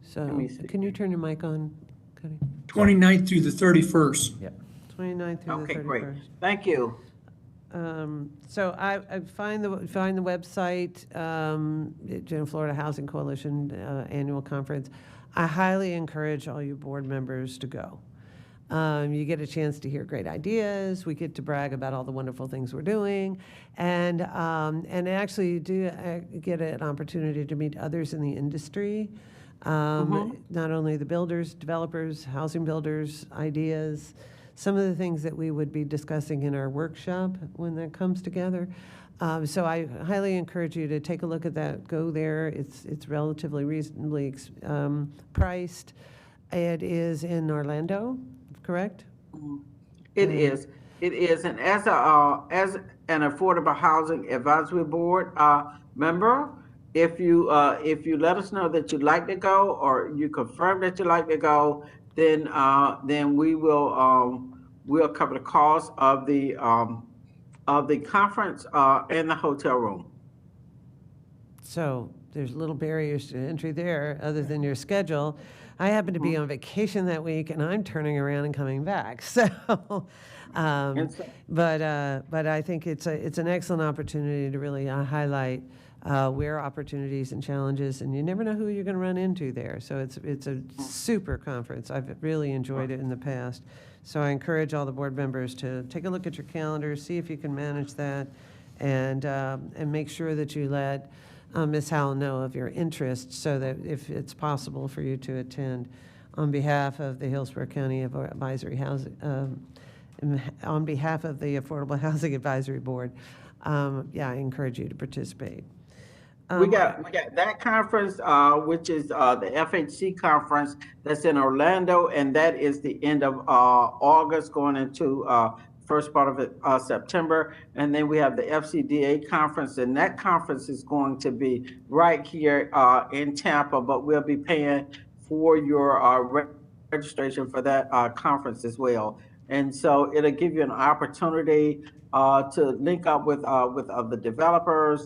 So, me see. can you turn your mic on, Cody? 29th through the 31st. Yep. 29th through the 31st. Okay, great. Thank you. So I find the website, Florida Housing Coalition Annual Conference. I highly encourage all you board members to go. You get a chance to hear great ideas. We get to brag about all the wonderful things we're doing, and actually do get an opportunity to meet others in the industry. Not only the builders, developers, housing builders, ideas, some of the things that we would be discussing in our workshop when that comes together. So I highly encourage you to take a look at that, go there. It's relatively reasonably priced. It is in Orlando, correct? It is. It is. And as an Affordable Housing Advisory Board member, if you let us know that you'd like to go, or you confirm that you'd like to go, then we will we'll cover the cost of the conference and the hotel room. So there's little barriers to entry there other than your schedule. I happen to be on vacation that week, and I'm turning around and coming back. So, but I think it's an excellent opportunity to really highlight where opportunities and challenges, and you never know who you're going to run into there. So it's a super conference. I've really enjoyed it in the past. So I encourage all the board members to take a look at your calendars, see if you can manage that, and make sure that you let Ms. Howell know of your interest, so that if it's possible for you to attend, on behalf of the Hillsborough County Advisory Housing, on behalf of the Affordable Housing Advisory Board, I encourage you to participate. We got that conference, which is the FHC conference that's in Orlando, and that is the end of August going into first part of it, September. And then we have the FCDA conference, and that conference is going to be right here in Tampa, but we'll be paying for your registration for that conference as well. And so it'll give you an opportunity to link up with other developers,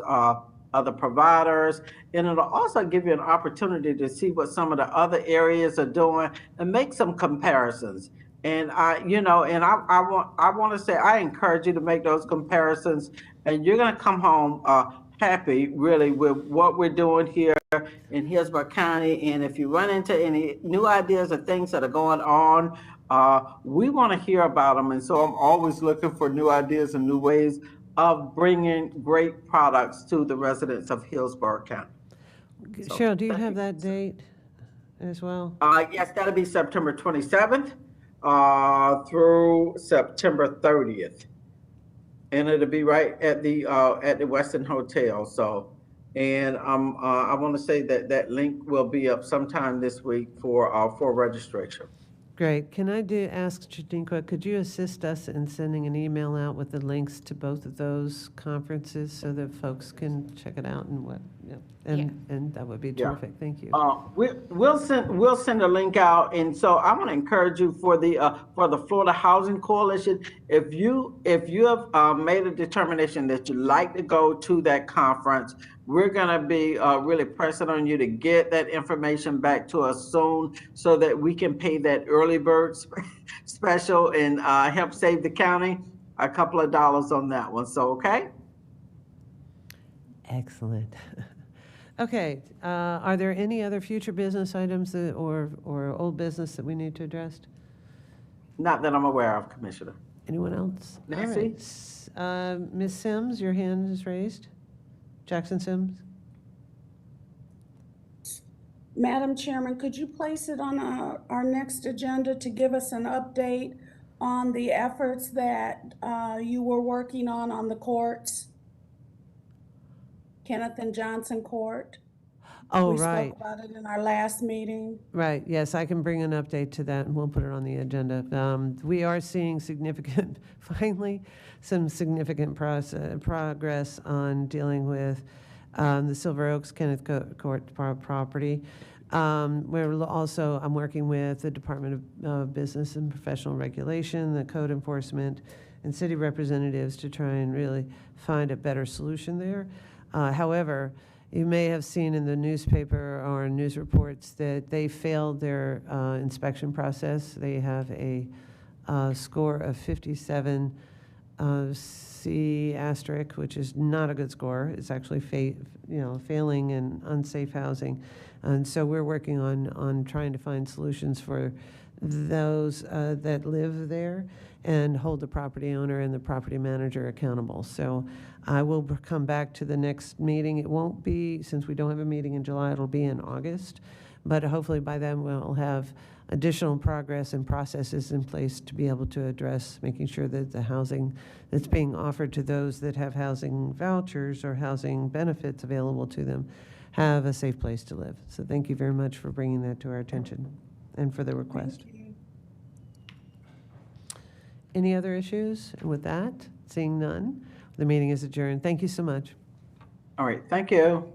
other providers, and it'll also give you an opportunity to see what some of the other areas are doing and make some comparisons. And I want to say, I encourage you to make those comparisons, and you're going to come home happy, really, with what we're doing here in Hillsborough County. And if you run into any new ideas or things that are going on, we want to hear about them. And so I'm always looking for new ideas and new ways of bringing great products to the residents of Hillsborough County. So, Cheryl, do you have that date as well? Yes, that'll be September 27th through September 30th. And it'll be right at the Westin Hotel. So, and I want to say that link will be up sometime this week for registration. Great. Can I ask Jadinqua, could you assist us in sending an email out with the links to both of those conferences so that folks can check it out and that would be terrific. Thank you. We'll send a link out, and so I want to encourage you for the Florida Housing Coalition. If you have made a determination that you'd like to go to that conference, we're going to be really pressing on you to get that information back to us soon so that we can pay that early bird special and help save the county a couple of dollars on that one. So, okay? Excellent. Okay. Are there any other future business items or old business that we need to address? Not that I'm aware of, Commissioner. Anyone else? Nancy? All right. Ms. Sims, your hand is raised. Jackson Sims? Madam Chairman, could you place it on our next agenda to give us an update on the efforts that you were working on the courts? Kenneth and Johnson Court? Oh, We right. spoke about it in our last meeting. Right, yes, I can bring an update to that, and we'll put it on the agenda. We are seeing significant, finally, some significant progress on dealing with the Silver Oaks Kenneth Court property. I'm working with the Department of Business and Professional Regulation, the code enforcement, and city representatives to try and really find a better solution there. However, you may have seen in the newspaper or news reports that they failed their inspection process. They have a score of 57 C asterisk, which is not a good score. It's actually failing in unsafe housing. And so we're working on trying to find solutions for those that live there and hold the property owner and the property manager accountable. So I will come back to the next meeting. It won't be, since we don't have a meeting in July, it'll be in August. But hopefully by then we'll have additional progress and processes in place to be able to address making sure that the housing that's being offered to those that have housing vouchers or housing benefits available to them have a safe place to live. So thank you very much for bringing that to our attention and for the request. Any other issues? And with that, seeing none, the meeting is adjourned. Thank you so much. All right, thank you.